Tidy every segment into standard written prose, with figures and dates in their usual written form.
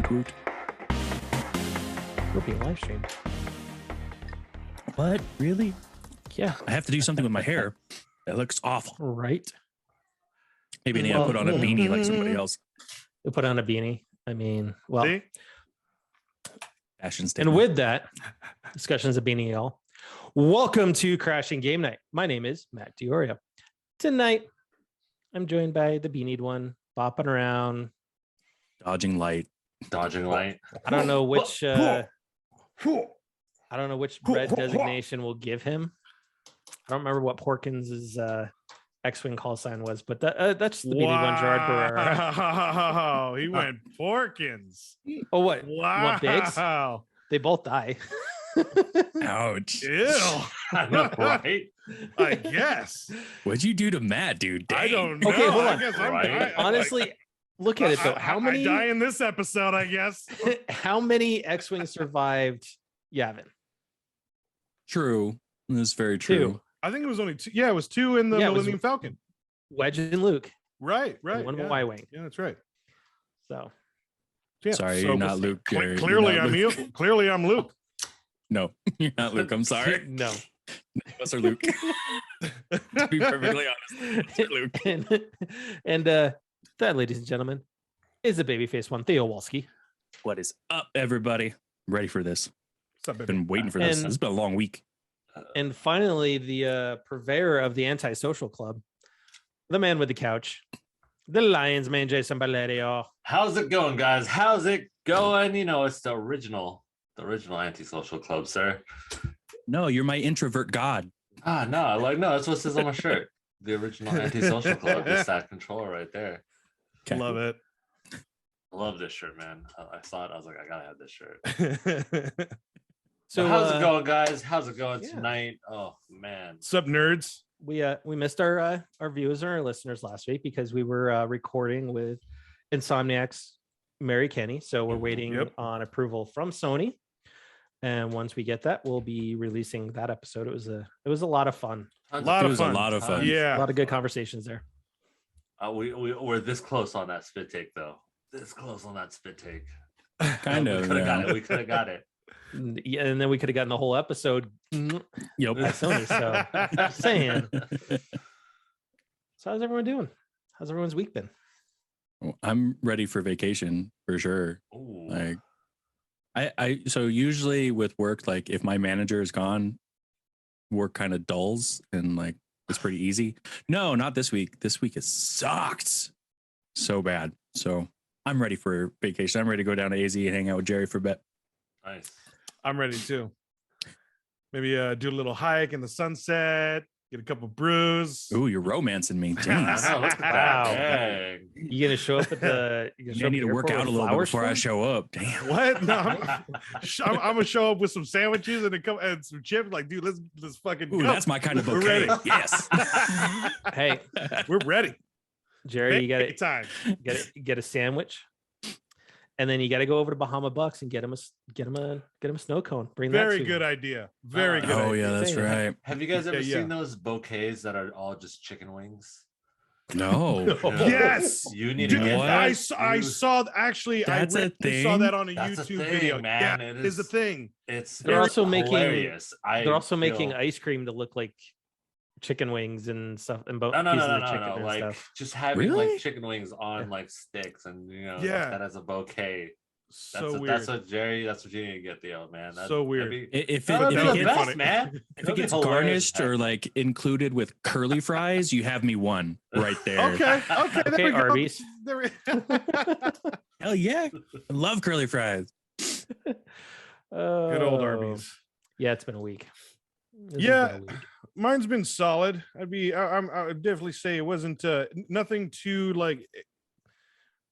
Woot woot. We're being live streamed. What? Really? Yeah. I have to do something with my hair. That looks awful. Right. Maybe I need to put on a beanie like somebody else. You put on a beanie. I mean, well. See? Fashion statement. And with that, discussions of beanie, y'all. Welcome to Crashing Game Night. My name is Matt Diorio. Tonight, I'm joined by the beanied one, bopping around. Dodging light. Dodging light. I don't know which red designation will give him. I don't remember what Porkins' X-Wing call sign was, but that's the beanied one, Gerard Barrera. Wow, he went Porkins. Oh, what? Wow. Want Biggs? They both die. Ouch. Ew. I know, right? I guess. What'd you do to Matt, dude? Dang. I don't know. Okay, hold I on. guess I'm Right. dying. Honestly, look at it though. How many? I die in this episode, I guess. How many X-Wings survived Yavin? True. That's very true. Two. I think it was only two. Yeah, it was two in the Yeah, it was- Millennium Falcon. Wedge and Luke. Right. And one yeah. Y-Wing. Yeah, that's right. So Yeah, Sorry, so you're not Luke. Jerry. You're Clearly, not I'm Luke. you. Clearly, I'm Luke. No, you're not Luke. I'm sorry. no. Us are Luke. To be perfectly honest, you're Luke. and that, ladies and gentlemen, is the babyface one, Theo Walski. What is up, everybody? I'm ready for this. What's up, baby? Been waiting for this. And- It's been a long week. And finally, the purveyor of the Antisocial Club, the man with the couch, the Lions man, Jason Valerio. How's it going, guys? How's it going? You know, it's the original antisocial club, sir. No, you're my introvert god. No, that's what says on my shirt. The original antisocial club. Just that controller right there. Okay. Love it. I love this shirt, man. I saw it. I was like, I gotta have this shirt. So So how's it going, guys? How's it going yeah. tonight? Oh man. What's up, nerds? We missed our viewers and our listeners last week because we were recording with Insomniac's Mary Kenny. So we're waiting on approval from Sony. And once we get that, we'll be releasing that episode. It was a lot of fun. A lot It of was fun. a lot of fun. A Yeah. lot of good conversations there. We're this close on that spit take, though. This close on that spit take. Kind of. We could have Yeah. got it. We could have got it. Yeah, and then we could have gotten the whole episode Yep. by Sony. So just saying. So how's everyone doing? How's everyone's week been? I'm ready for vacation for sure. Ooh. Like, so usually with work, like if my manager is gone, work kind of dulls and like it's pretty easy. No, not this week. This week has sucked so bad. So I'm ready for vacation. I'm ready to go down to AZ and hang out with Jerry for a bit. Nice. I'm ready too. Maybe do a little hike in the sunset, get a couple brews. Ooh, you're romancing me. Jeez. Wow, look at Wow. that. Dang. You gonna show up at the? You gonna show I up need at to the work airport out a with little bit flowers before I for show up. Damn. What? No, I'm gonna show up with some sandwiches and some chips. Like, dude, let's fucking Ooh, go. that's my kind of We're bouquet. ready. Yes. him? Hey, We're ready. Jerry, you got Big time. get a sandwich, and then you got to go over to Bahama Bucks and get him a snow cone. Bring that Very to good him. idea. Very good. Oh idea. yeah, that's right. Have you guys ever Yeah. seen those bouquets that are all just chicken wings? No. Yes. You need Dude, to get What? that. I saw actually. That's a I saw thing? that on a That's a YouTube thing, video. man. Yeah, It it is a is- thing. It's They're also making- hilarious. They're also making feel- ice cream to look like chicken wings and stuff, and No, pieces of chicken no. and Like stuff. just having Really? like chicken wings on like sticks, and Yeah. that as a bouquet. So weird. That's what you need to get, Theo, man. So weird. If That'd it, be if the it gets- gets, best, man. if it gets garnished or like included with curly fries, you have me one right there. Okay. Okay, there we go. Arby's. There we... Hell yeah. I love curly fries. Good old Oh. Arby's. Yeah, it's been a week. It's Yeah. been a week. Mine's been solid. I would definitely say it wasn't nothing too like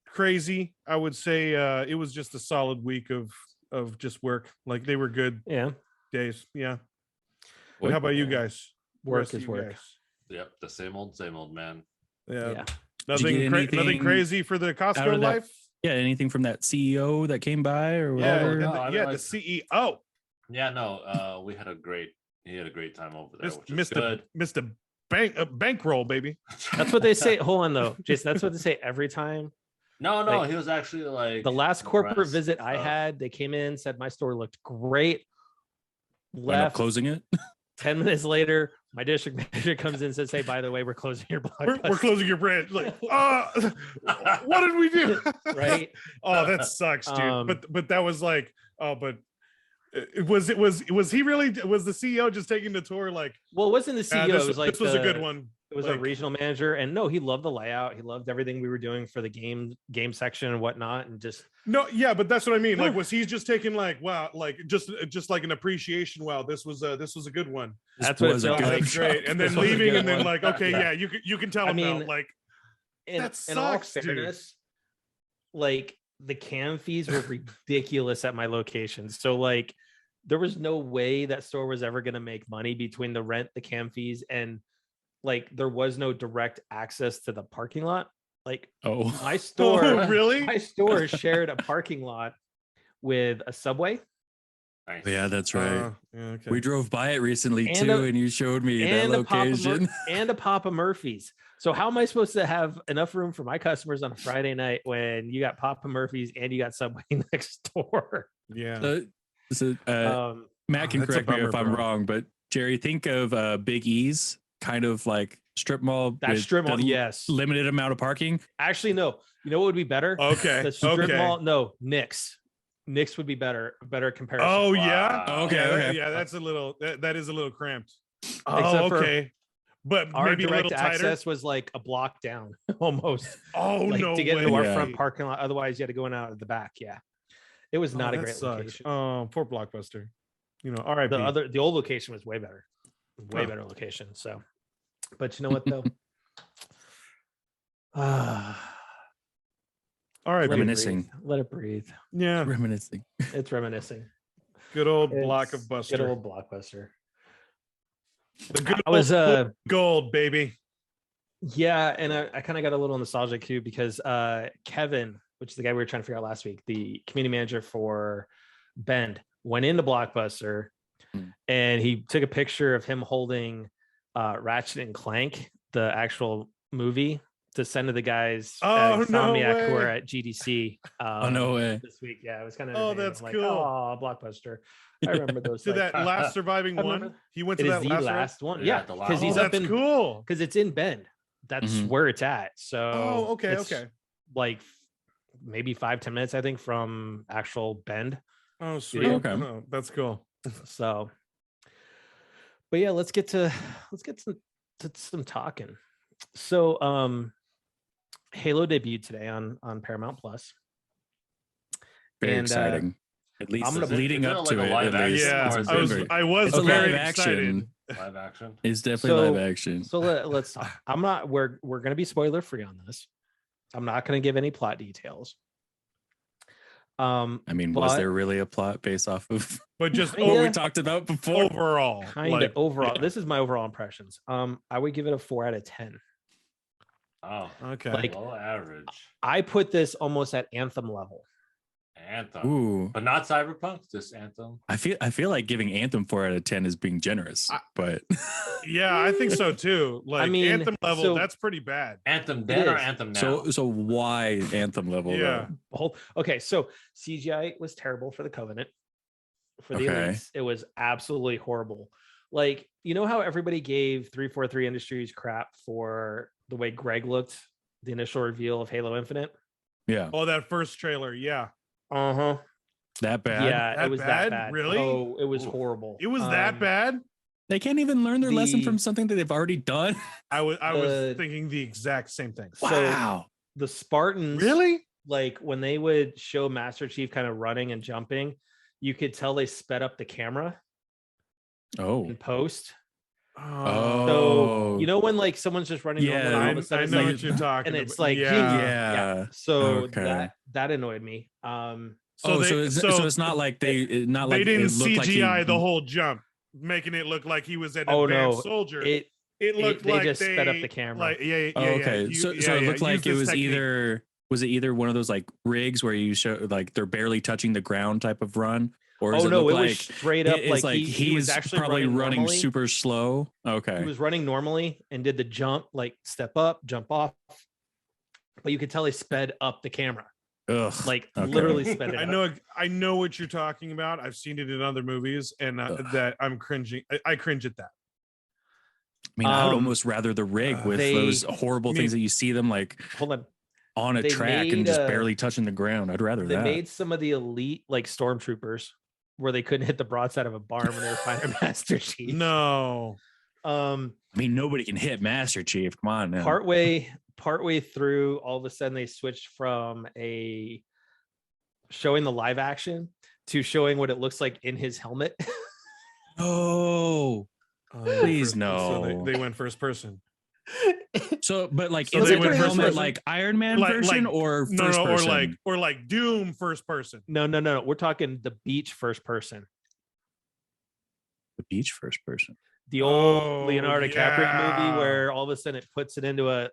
crazy. I would say it was just a solid week of just work. Like they were good Yeah, days. Yeah. What? How about you guys? The Work rest of is you work. guys? Yep, the same old man. Yeah. Yeah. Nothing, get nothing anything crazy for the out Costco of that? life. Yeah, anything from that CEO that came by or Yeah, whatever? no, the, I mean, yeah, like- the CEO, Yeah, no, he had a great time over there, which is Mr. good. Mr. Bankroll, baby. That's what they say. Hold on though, Jason. That's what they say every time No, Like, he was actually like the last corporate impressed visit and I stuff. had, they came in, said my store looked great. Wind up Left. closing it. 10 minutes later, my district manager comes in and says, "Hey, by the way, we're closing your blockbuster." We're closing your branch. Like, what did we do? Right? Oh, that sucks, dude. But that was like, but was he really, was the CEO just taking the tour? Like, Well, it wasn't the CEO. It was like this was a good one. It was a regional manager, and no, he loved the layout. He loved everything we were doing for the game section and whatnot, and just No, yeah, but that's what I mean. Like, was he just taking like, wow, like just like an appreciation? Wow, this was a good one. That's what it was a felt good like. That's great. And then This was a leaving, good and then one. like, okay, Yeah. yeah, you can tell I him mean, now, like, in that all sucks, dude. fairness, like the cam fees were ridiculous at my location. So like, there was no way that store was ever going to make money between the rent, the cam fees, and like there was no direct access to the parking lot. Like my store, Oh, really? my store shared a parking lot with a Subway. Nice. Yeah, that's right. Yeah, okay. We drove by it recently And too, a- and you showed me that and location. and a Papa Murphy's. So how am I supposed to have enough room for my customers on a Friday night when you got Papa Murphy's and you got Subway next door? Yeah. Matt can that's a correct me if bummer, I'm bro. wrong, but Jerry, think of Big E's kind of like strip mall. That with strip mall, the yes. limited amount of parking. Actually, no. You know what would be better? Okay. The strip Okay. mall. No, Nick's. Nick's would be better. A better comparison. Oh yeah. Wow. Okay, Yeah, okay. yeah, that's a little. That is a little cramped. Except Oh, for okay. But Our maybe a direct little tighter. access was like a block down, almost. Oh Like no to get way. into our Yeah. front parking lot. Otherwise, you had to go in out of the back. Yeah, it was not a that great sucks. location. Poor Blockbuster. You know, all right. The old location was way better, way Oh. better location. So, but you know what though? All right. Let it Reminiscing. breathe. Let it breathe. Yeah. Reminiscing. It's reminiscing. Good old It's Blockbuster. Good old Blockbuster. The good I was old gold, baby. yeah, and I kind of got a little nostalgic too because Kevin, which is the guy we were trying to figure out last week, the community manager for Bend, went into Blockbuster and he took a picture of him holding Ratchet and Clank, the actual movie, to send to the guys Oh, at no Insomniac who way. are at GDC Oh no way. this week. Yeah, it was kind of Oh, that's like, cool. oh, Blockbuster. I remember those. To like, that last surviving I one. remember- He went it to is that the last, last one. Yeah, Yeah, the last because one. he's Oh, up that's in cool. because it's in Bend. That's Mhm. where it's at. So Oh, okay, it's okay. like maybe 5-10 minutes, I think, from actual Bend. Oh, sweet. Yeah. Okay. Oh, that's cool. So, but yeah, let's get to some talking. So, Halo debuted today on Paramount Plus. Very And, exciting. At least I'm gonna- leading Is it up like to a it. live At least. action Yeah, or It's is it very- I was it's a very live excited. action. Live action. It's definitely So- live action. So let's talk. I'm not. We're gonna be spoiler free on this. I'm not gonna give any plot details. I mean, was but there really a plot based off of But just Kinda. what we Yeah. talked about before? overall, kind like, of overall? yeah. This is my overall impressions. I would give it a 4 out of 10. Oh, okay. Like- below average. I put this almost at Anthem level. Anthem, Ooh, but not Cyberpunk. Just Anthem. I feel like giving Anthem 4 out of 10 is being generous, but yeah, I think so too. Like mean, Anthem level, so- that's pretty bad. Anthem then or is. Anthem now? so why Anthem level? Yeah. Okay, so CGI was terrible for the Covenant. For the Okay. Elites, it was absolutely horrible. Like, you know how everybody gave 343 Industries crap for the way Greg looked, the initial reveal of Halo Infinite? Yeah, Oh, that first trailer, yeah. Uh-huh. that bad. Yeah, That it was bad? that bad. Really? Oh, it was Ooh. horrible. It was that bad. They can't even learn their lesson The- from something that they've already done. I was The- thinking the exact same thing. So- Wow. The Spartans, Really? like when they would show Master Chief kind of running and jumping, you could tell they sped up the camera Oh. in post. Oh, So Oh. you know when like someone's just running Yeah, normally, all of I a sudden it's know like, what you're talking and about. it's like, yeah. Yeah. So Okay. that annoyed me. So they- it's not like they not they like didn't it looked like CGI he- the whole jump, making it look like he was an Oh, advanced no. soldier. It It looked they like just they sped up the camera. Like, yeah, Oh, okay. you- so yeah, it yeah, looked like use it this was technique. either one of those like rigs where you show like they're barely touching the ground type of run, or does oh it no, look it like was straight up it's like he was he's actually probably running normally. super slow? Okay. He was running normally and did the jump, like step up, jump off. but you could tell they sped up the camera, Ugh. like Okay. literally sped it up. I know what you're talking about. I've seen it in other movies, and that I'm cringing. I cringe at that. I mean, I would almost rather the rig with those horrible things that you see them like hold on a track and just barely touching the ground. I'd rather they that. made some of the elite like stormtroopers where they couldn't hit the broadside of a barn when they were fighting Master Chief. No. I mean, nobody can hit Master Chief. Come on now. Partway through, all of a sudden they switched from showing the live action to showing what it looks like in his helmet. Oh, please no. So they went first person. So, but like, So is they it went the first helmet person? like Iron Man version or first person? or like Doom first person. No. We're talking the beach first person. The beach first person. The old Leonardo DiCaprio yeah. movie where all of a sudden it puts it into a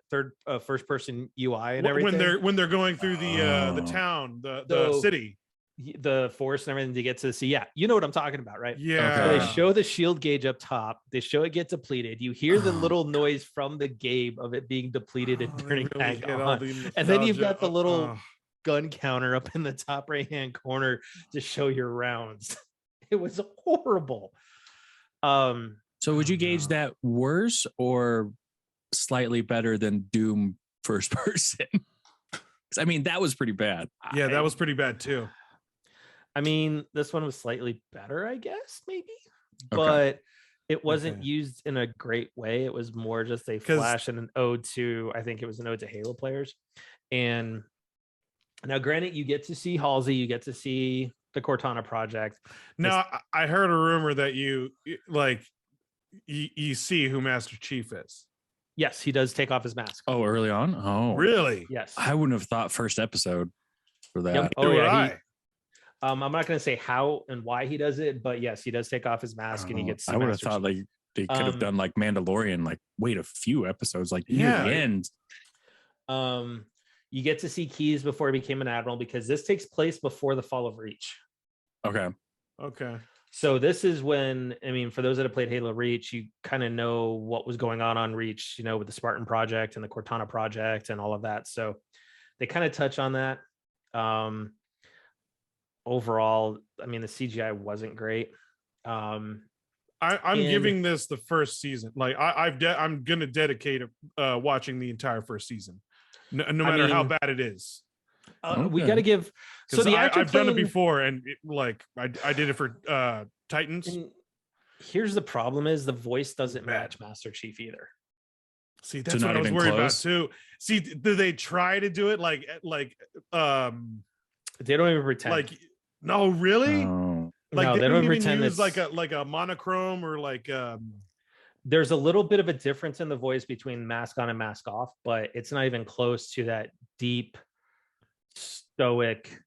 first person UI and everything. When they're going through the town, the city, the forest and everything to get to the sea. Yeah, you know what I'm talking about, right? Yeah. So they show the shield gauge up top. They show it get depleted. You hear the little noise from the game of it being depleted and turning back on. And then you've got the little gun counter up in the top right hand corner to show your rounds. It was horrible. So would you gauge that worse or slightly better than Doom first person? Because I mean, that was pretty bad. Yeah, that was pretty bad too. I mean, this one was slightly better, I guess, maybe, Okay. but it wasn't used in a great way. It was more just a flash and an ode to, I think it was an ode to Halo players. And now, granted, you get to see Halsey, you get to see the Cortana project. Now, I heard a rumor that you see who Master Chief is. Yes, he does take off his mask. Oh, early on? Oh, really? Yes. I wouldn't have thought first episode for that. Yep. Oh, yeah. I'm not going to say how and why he does it, but yes, he does take off his mask and he gets. I would have thought like they could have done like Mandalorian, like wait a few episodes, like near the end. You get to see Keyes before he became an admiral because this takes place before the fall of Reach. Okay. So this is when, I mean, for those that have played Halo Reach, you kind of know what was going on Reach, you know, with the Spartan project and the Cortana project and all of that. So they kind of touch on that. Overall, I mean, the CGI wasn't great. I'm giving this the first season. Like I'm gonna dedicate watching the entire first season, no matter how bad it is. We got to give. So the actor I've done it before, and I did it for Titans. And here's the problem: is the voice doesn't match Master Chief either. See, that's what I was worried about too. See, do they try to do it like? They don't even pretend. Like, no, really? Oh. Like no, they don't even pretend use like a monochrome or like. There's a little bit of a difference in the voice between mask on and mask off, but it's not even close to that deep, stoic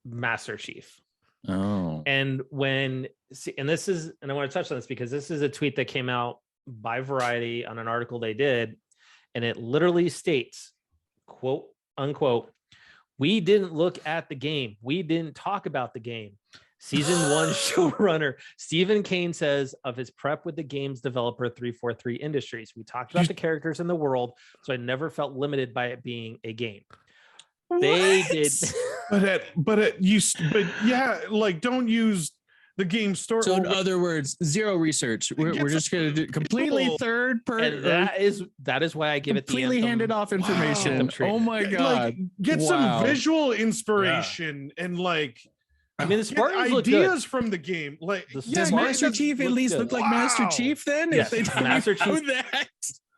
Master Chief. Oh. And and I want to touch on this because this is a tweet that came out by Variety on an article they did, and it literally states, quote unquote, "We didn't look at the game. We didn't talk about the game." Season 1 showrunner Stephen Kane says of his prep with the game's developer 343 Industries, "We talked about the characters in the world, so I never felt limited by it being a game." What? They did, but yeah, like don't use the game story. So in other words, zero research. We're just going to do completely third person. That is why I give it the completely handed off information. Wow. Oh my god! Like, get some visual inspiration and like. I mean, the Spartans look ideas good. from the game. Like, does Master Chief at least look like Master Chief then? Yes, if they Master Chief that.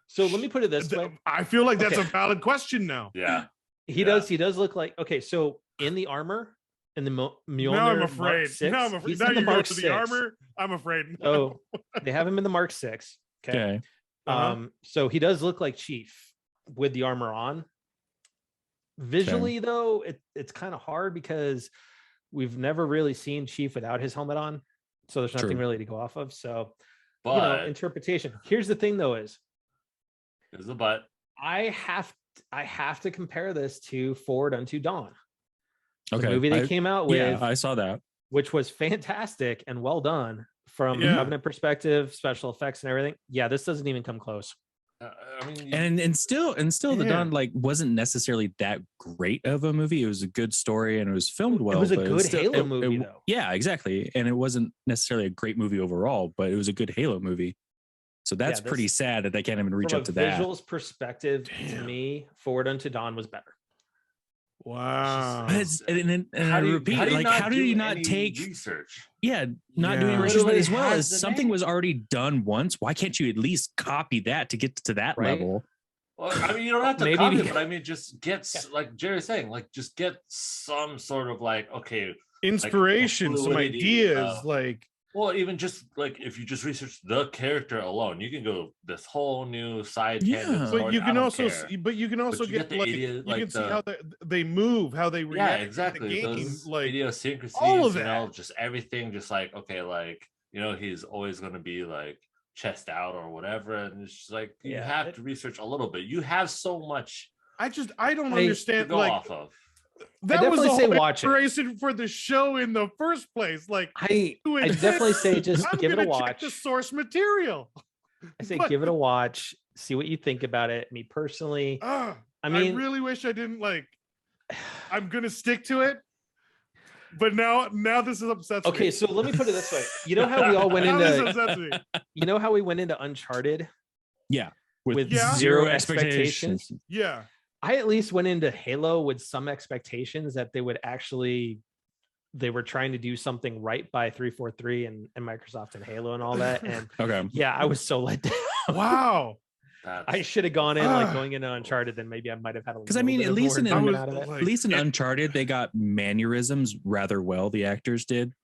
So let me put it this way. I feel like that's a valid question now. Yeah. He does look like, okay, so in the armor, in the Mjolnir, now I'm afraid. Mark 6, now I'm afraid. he's Now in the you go Mark to 6. the armor. I'm afraid. Oh, they have him in the Mark 6. Okay. So he does look like Chief with the armor on. Visually, though, it's kind of hard because we've never really seen Chief without his helmet on. So there's nothing really to go off of. So, interpretation. Here's the thing, though, is here's the but. I have to compare this to Forward Unto Dawn. The Okay. movie they came out with. Yeah, I saw that. Which was fantastic and well done from a Covenant perspective, special effects and everything. Yeah, this doesn't even come close. I mean, and still the Yeah. Dawn like wasn't necessarily that great of a movie. It was a good story and it was filmed well. It was a but good still- Halo movie, though. Yeah, exactly. And it wasn't necessarily a great movie overall, but it was a good Halo movie. So that's this- pretty sad that they can't even reach From up to a that. visuals perspective, to Damn. me, Forward Unto Dawn was better. Wow. But and how I do you, repeat, how do you like, not how do do you not any take research? not doing Yeah. research Literally as well has as the something name. was already done once? Why can't you at least copy that to get to that Right? level? Well, I mean, you don't have to Maybe copy it, because- but I mean, just get like Jerry's saying, like just get some sort of like, okay, Inspiration, some fluidity, ideas, like well, even just like if you just research the character alone, you can go this whole new side Yeah. tangent. but story, you I can don't also care. but you can also you get get the like idiot, you like can see the- how they move, how they Yeah, react exactly. to the game, Those like idiosyncrasies, all of you know, that. just everything, just like okay, like you know, he's always going to be like chest out or whatever, and it's just like you Yeah, have it- to research a little bit. You have so much I don't I- to understand, go like off of. that was definitely the say whole watch it. inspiration for the show in the first place. Like I doing definitely this, say just I'm give it a gonna check watch. the source material. I say But- give it a watch, see what you think about it. Me personally, I I mean- really wish I didn't like. I'm gonna stick to it, but now this is upsets me. okay, so let me put it this way. You know how we all went Now this into upsets me. you know how we went into Uncharted with Yeah. zero expectations? Yeah, I at least went into Halo with some expectations that they would actually they were trying to do something right by 343 and Microsoft and Halo and all that. And Okay. yeah, I was so let down. wow. I should have gone in like going into Uncharted, then maybe I might have had a 'Cause I little mean, bit at of least more in- enjoyment I out of was it. like- At least in Uncharted, they got mannerisms rather well. The actors did.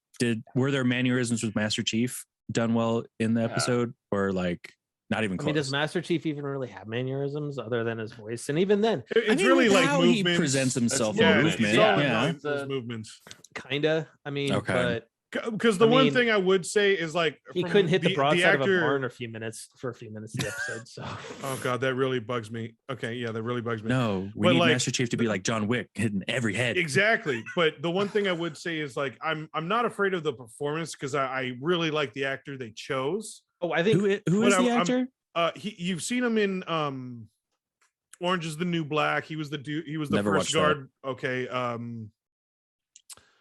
Were there mannerisms with Master Chief done well in the Yeah. episode, or like not even I close? mean, does Master Chief even really have mannerisms other than his voice? And even then, It's I mean, really with like how movements. he presents himself Yeah, in it's movement. all in Yeah. those movements. kinda. I mean, Okay. but Because the I one mean, thing I would say is like he from couldn't hit the broadside of a actor- barn for a few minutes of the episode. So Oh god, that really bugs me. Okay, yeah, that really bugs me. No, we But, need like, Master Chief to be like John Wick, hitting every head. Exactly. But the one thing I would say is like I'm not afraid of the performance because I really like the actor they chose. oh, I think Who But is the I'm- actor? You've seen him in Orange is the New Black. He was the dude, he was the Never first watched that. guard. Okay.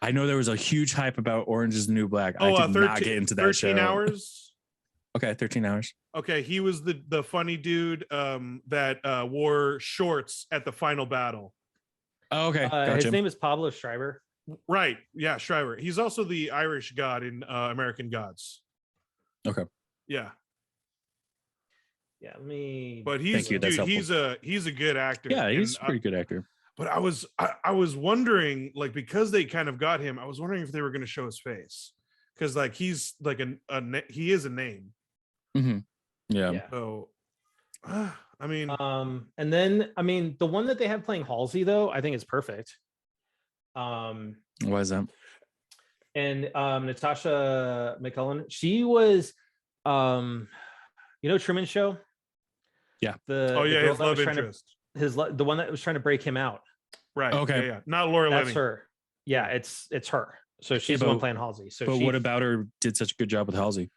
I know there was a huge hype about Orange is the New Black. I did not get into that 13 show. hours. Okay, 13 hours. Okay, he was the funny dude that wore shorts at the final battle. Oh, okay, his gotcha. name is Pablo Schreiber. Right. Yeah, Shriver. He's also the Irish god in American Gods. Okay. Yeah. Yeah, let me. But he's Thank you, that's dude, he's a good actor. Yeah, and, he's a pretty good actor. but I was wondering, like, because they kind of got him, I was wondering if they were going to show his face, because like he's like he is a name. Hmm. Yeah. yeah. So, I mean, And then I mean the one that they have playing Halsey though, I think is perfect. Why is that? And Natasha McCullen, she was you know Truman Show? Yeah. The oh the yeah, girl his that was love trying to- interest. the one that was trying to break him out. Right. Okay. Yeah, yeah. Not Laura That's Linney. her. Yeah, it's her. So she's the one but- playing Halsey. So But she, what about her did such a good job with Halsey?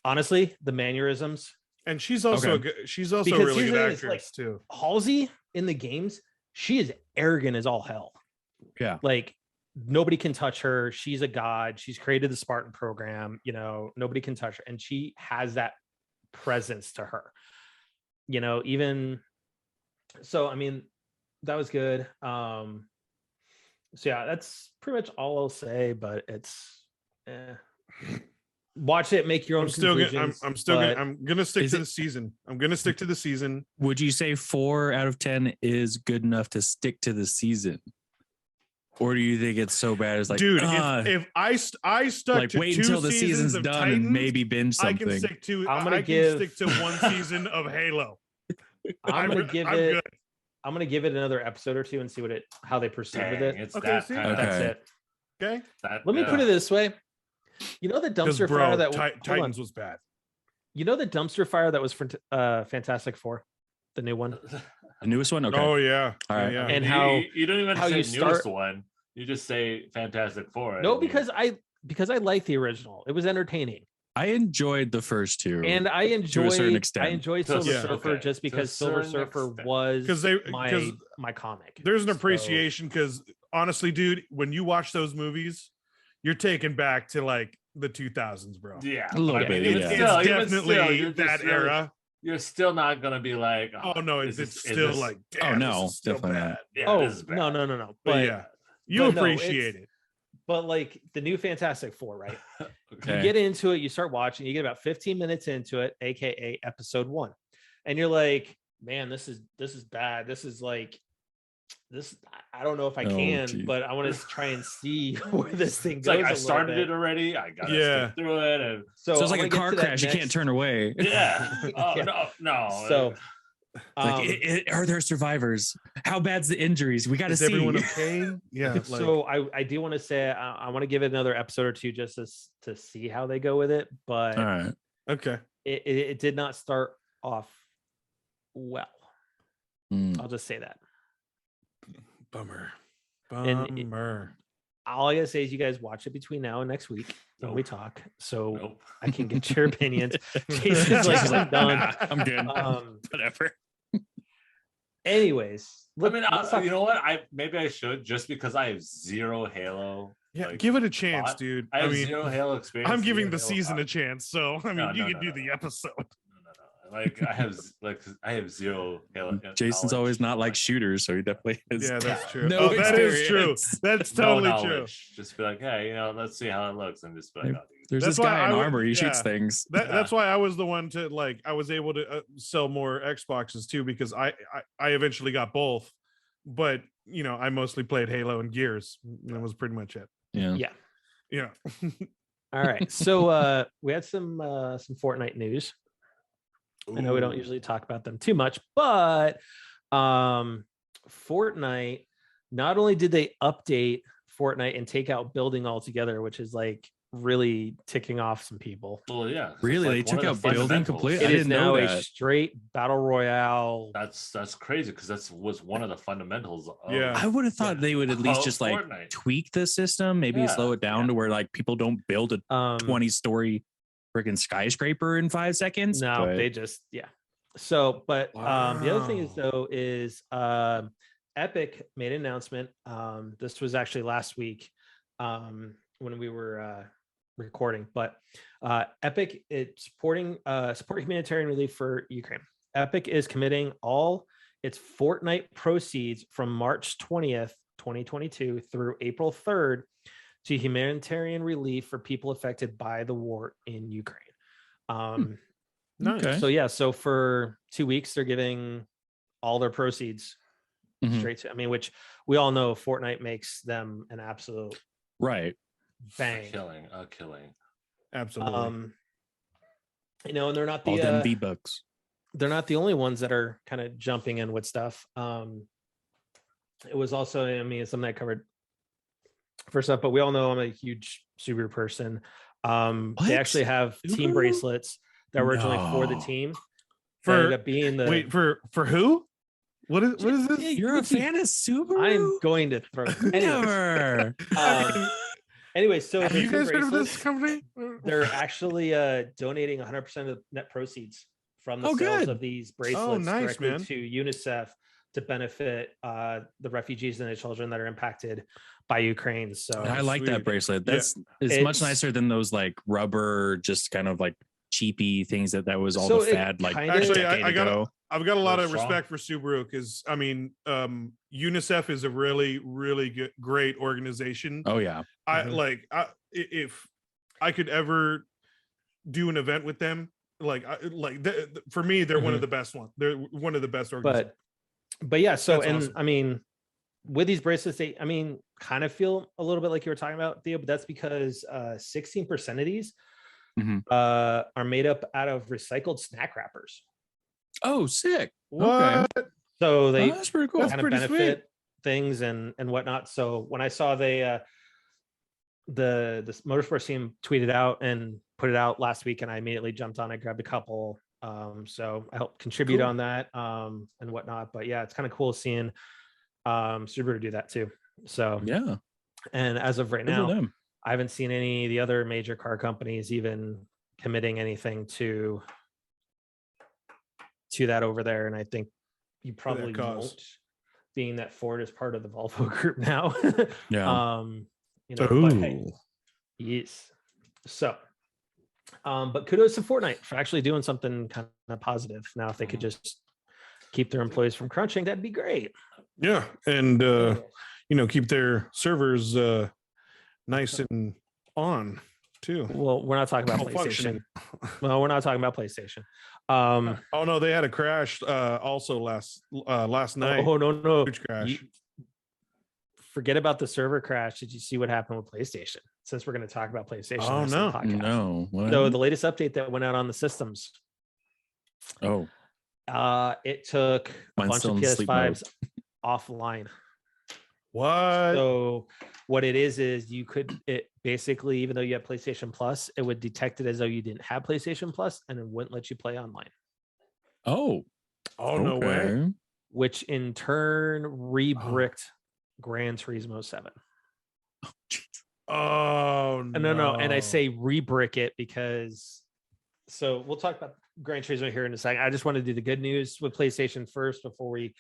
honestly, the mannerisms. And she's also Okay. she's also Because a really here's the good thing, it's like- actress too. Halsey in the games, she is arrogant as all hell. Yeah. Like nobody can touch her. She's a god. She's created the Spartan program. You know, nobody can touch her. And she has that presence to her. You know, even so, I mean, that was good. So yeah, that's pretty much all I'll say, but it's watch it, make your own I'm still gonna conclusions. I'm still but gonna I'm gonna stick Is to it- the season. I'm gonna stick to the season. Would you say 4 out of 10 is good enough to stick to the season? Or do you think it's so bad it's like, Dude, ah, if I stuck like to wait 2 until the seasons season's of done Titans, and maybe binge I something? can stick to I'm gonna I can give- stick to 1 season of Halo. I'm gonna give I'm it good. I'm gonna give it another episode or two and see how they proceed with Dang, it. it's Okay, that see? kind of, That's Okay. it. Okay. that, Let me put it this way. You know the Because dumpster bro, fire that hold on. Titans was bad. You know the dumpster fire that was for Fantastic Four, the new one. The newest one? Okay. Oh yeah. All right. Yeah. And you, how- you don't even how have to you say newest start- one. You just say Fantastic Four. No, I mean, because I like the original. It was entertaining. I enjoyed the first two. And I enjoyed certain extent. I enjoyed To a Silver certain- Surfer okay, just to a because Silver certain Surfer extent. was 'Cause my comic. There's an So- appreciation because honestly, dude, when you watch those movies, you're taken back to like the 2000s, bro. Yeah, A little but I mean, bit, even yeah. still, It's even definitely still, you're that just really- era. You're still not gonna be like, Oh no, is it's this- is still this- like, Oh, damn, no, this is still definitely not. bad. yeah, Oh this is no, bad. no. But yeah, you but no, appreciate it's- it. But like the new Fantastic Four, right? Okay. You get into it, you start watching, you get about 15 minutes into it, aka episode 1, and you're like, man, this is bad. This is like this. I don't know if I Oh, can, geez. but I want to try and see where this thing It's goes. like I a little started bit. it already. I gotta Yeah. skip through it, and So, So it's I like a wanna get car to that crash. You can't next- turn away. yeah. Oh Yeah. no. So, Like, are there survivors? How bad's the injuries? We got to Is see. everyone okay? Yeah. Like, so I do want to say I want to give it another episode or two just to see how they go with it, but All right. okay. it did not start off well. Mm. I'll just say that. Bummer. And it- Bummer. All I gotta say is you guys watch it between now and next week when we Nope. talk, so Nope. I can get your opinions. Jason's like, Jason's I'm done. "Nah, I'm good. Whatever. Anyways, I mean, let's talk- you know what? Maybe I should just because I have zero Halo. Yeah, like, give it a chance, thought. dude. I I have mean, zero Halo experience. I'm giving zero the Halo season a thought. chance, so I mean, No, you no, could no, do no, the no. episode. No. Like I have zero Halo. Jason's knowledge. always not like shooters, so he definitely has. Yeah, that's true. No Oh, that is true. experience. That's No totally true. knowledge. Just be like, hey, let's see how it looks, and just be like, Maybe- oh, dude. There's That's this why guy I in would- armor. He shoots yeah. things. That's why I was the one to like. I was able to sell more Xboxes too because I eventually got both, but I mostly played Halo and Gears. That was pretty much it. Yeah. yeah. Yeah. All right, so we had some Fortnite news. I know we don't Ooh. usually talk about them too much, but Fortnite, not only did they update Fortnite and take out building altogether, which is like really ticking off some people. Well, yeah. 'cause it's Really? They like one took of the out building fundamentals. completely? I It is didn't know now a that. straight battle royale. That's crazy because was one of the fundamentals. Of, Yeah. I would have thought they would at least of just like Fortnite. tweak the system, maybe Yeah, slow it down yeah. to where like people don't build a 20-story freaking skyscraper in 5 seconds. No, but- they just So, but the other thing is Wow. though is Epic made an announcement. This was actually last week when we were recording, but Epic it's supporting humanitarian relief for Ukraine. Epic is committing all its Fortnite proceeds from March 20th, 2022 through April 3rd to humanitarian relief for people affected by the war in Ukraine. Nice. Okay. So yeah, so for 2 weeks they're giving all their proceeds Mhm. straight to. I mean, which we all know Fortnite makes them an absolute Right. bang. A killing. Absolutely. And they're not All them the V-Bucks. they're not the only ones that are kind of jumping in with stuff. It was also, I mean, it's something I covered first up, but we all know I'm a huge Subaru person. What? They actually have team Subaru? bracelets that were originally for the No. team. That For ended up being the wait for who? What is this? You're a fan of Subaru? I'm going to throw anyways. Never. Anyway, so Have the you team guys heard of this bracelets, company? they're actually donating 100% of the net proceeds from the Oh, sales good. of these bracelets nice, directly man. to UNICEF to benefit the refugees and the children that are impacted by Ukraine. So I like sweet. that bracelet. Yeah. It's much It's- nicer than those like rubber, just kind of like cheapy things that was all So the it fad like kinda- a Actually, decade I gotta- ago. I've got a lot Real of strong. respect for Subaru because I mean, UNICEF is a really, really good, great organization. Oh yeah. Mhm. If I could ever do an event with them, for me, they're one of the best ones. They're one of the best organizations. but yeah, so That's and awesome. I mean, with these bracelets, they kind of feel a little bit like you were talking about, Theo, but that's because 16% of these Mhm. are made up out of recycled snack wrappers. Oh, sick. What? So Oh, they that's pretty cool. That's kind of pretty sweet. benefit things and whatnot. So when I saw the motorsports team tweeted out and put it out last week, and I immediately jumped on it, grabbed a couple. So I helped contribute Cool. on that and whatnot. But yeah, it's kind of cool seeing Subaru do that too. So Yeah. and as of right Good for now, them. I haven't seen any of the other major car companies even committing anything to that over there, and I think you probably cause. won't, being that Ford is part of the Volvo group now. Yeah. You know, but hey, yes. So, but kudos to Fortnite for actually doing something kind of positive. Now, if they could just keep their employees from crunching, that'd be great. Yeah, and you know, keep their servers nice and on too. Well, we're not talking about PlayStation. Well, we're not talking about PlayStation. Oh no, they had a crash also last night. Oh no, Huge crash. Forget about the server crash. Did you see what happened with PlayStation? Since we're going to talk about PlayStation. Oh no, no. What? So the latest update that went out on the systems. Oh, it took a bunch of PS5s offline. What? So what it is it basically, even though you have PlayStation Plus, it would detect it as though you didn't have PlayStation Plus, and it wouldn't let you play online. Oh, no way. Which in turn rebricked Gran Turismo 7. Oh no. And I say rebrick it because, so we'll talk about Gran Turismo here in a second. I just want to do the good news with PlayStation first before we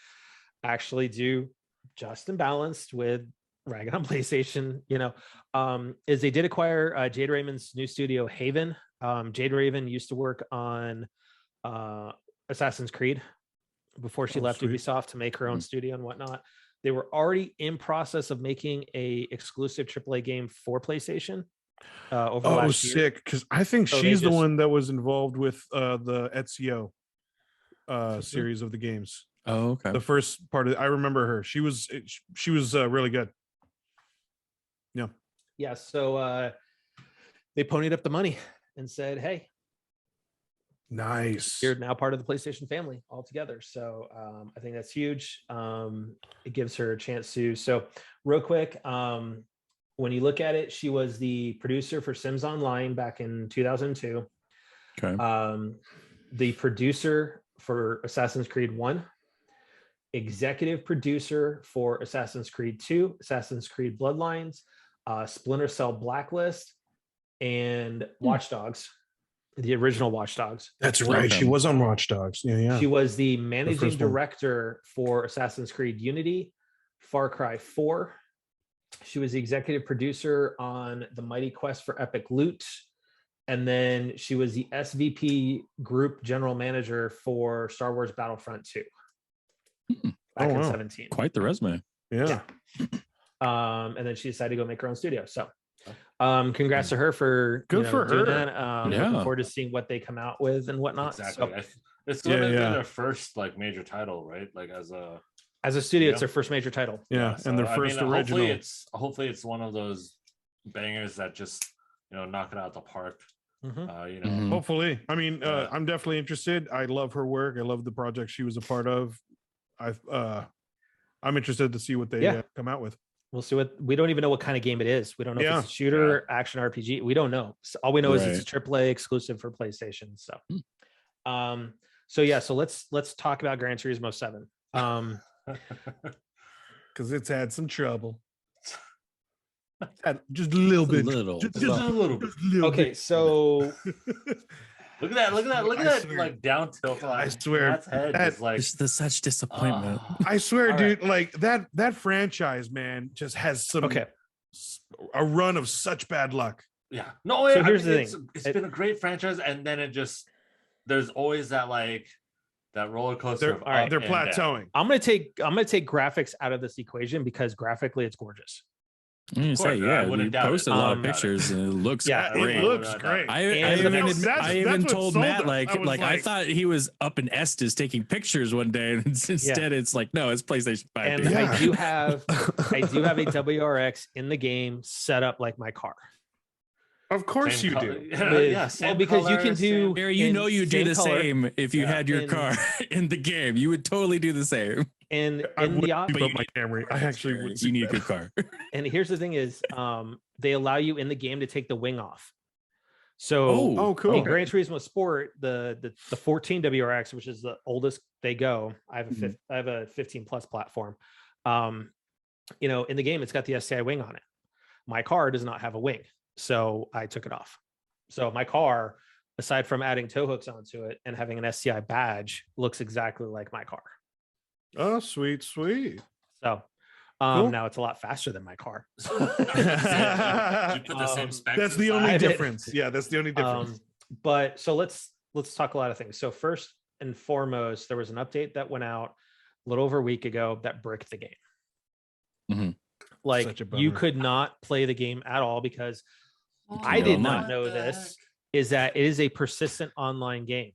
actually do Just and Balanced with ragging on PlayStation. You know, is they did acquire Jade Raymond's new studio Haven. Jade Raymond used to work on Assassin's Creed before she left Ubisoft to make her own studio and whatnot. They were already in process of making a exclusive AAA game for PlayStation over the last year. Sick, because I think she's the one that was involved with the Ezio series of the games. Oh, okay. The first part of I remember her. She was really good. Yeah. Yeah. So they ponied up the money and said, "Hey, nice. you're now part of the PlayStation family altogether." So I think that's huge. It gives her a chance to. So real quick, when you look at it, she was the producer for Sims Online back in 2002. Okay. The producer for Assassin's Creed 1, executive producer for Assassin's Creed 2, Assassin's Creed Bloodlines, Splinter Cell Blacklist, and Watch Dogs. The original Watch Dogs. That's right. She was on Watch Dogs. Yeah. She was the managing director for Assassin's Creed Unity, Far Cry 4. She was the executive producer on The Mighty Quest for Epic Loot. And then she was the SVP group general manager for Star Wars Battlefront 2 back in 2017. Quite the resume. Yeah. And then she decided to go make her own studio. So congrats to her for doing her. That. Looking forward to seeing what they come out with and whatnot. Exactly. So, it's going to be their first like major title, right? Like as a studio, it's their first major title. Yeah, so, and their first original. Hopefully it's one of those bangers that just knock it out the park. Hopefully. I mean, I'm definitely interested. I love her work. I love the project she was a part of. I'm interested to see what they come out with. We'll see we don't even know what kind of game it is. We don't know if it's a shooter, action RPG. We don't know. So all we know is it's a AAA exclusive for PlayStation. So, so let's talk about Gran Turismo 7. Because it's had some trouble. Just a little bit. Just a little bit. Okay, so look at that like down tilt. I swear that's like such disappointment. I swear, dude, like that franchise, man, just has a run of such bad luck. Yeah. No, so here's the thing. It's been a great franchise, and then there's always that like that roller coaster. They're plateauing. I'm gonna take graphics out of this equation because graphically it's gorgeous. You posted a lot of pictures and it looks great. It looks great. I even told Matt I thought he was up in Estes taking pictures one day, and instead it's like, no, it's PlayStation 5. And I do have a WRX in the game set up like my car. Of course you do. Well, because you can do. Gary, you do the same if you had your car in the game. You would totally do the same. And in the my Camry, I actually would. You need a good car. And here's the thing: is they allow you in the game to take the wing off. So, cool. In Gran Turismo Sport, the 14 WRX, which is the oldest they go, I have a 15 plus platform. In the game, it's got the STI wing on it. My car does not have a wing. So I took it off. So my car aside from adding tow hooks onto it and having an STI badge, looks exactly like my car. Oh, sweet. So Cool. now it's a lot faster than my car. You put the same specs That's the inside? only I did. difference. Yeah, that's the only difference. But so let's talk a lot of things. So first and foremost, there was an update that went out a little over a week ago that bricked the game. Mm-hmm. Like Such a you bummer. could not play the game at all because Oh, I did online. not know this, is that it is a persistent online game.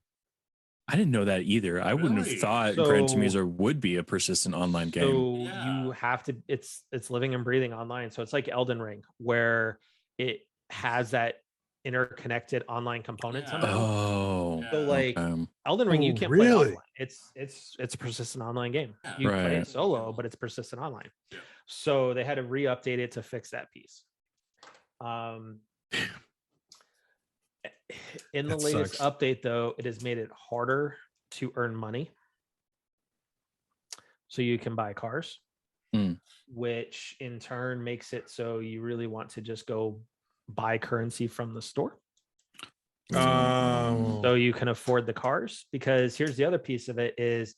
I didn't know that either. I wouldn't Really? have thought So- Gran Turismo would be a persistent online game. So Yeah. you have to, it's living and breathing online. So it's like Elden Ring, where it has that interconnected online component Yeah. somehow. Oh, So like okay. Elden Ring, you Oh, can't really? play offline. It's a persistent online game. Yeah. You play Right. it solo, but it's persistent online. Yeah. So they had to re-update it to fix that piece. In the That latest sucks. update, though, it has made it harder to earn money. So you can buy cars, which in turn makes it so you really want to just go buy currency from the store. Oh. So you can afford the cars, because here's the other piece of it is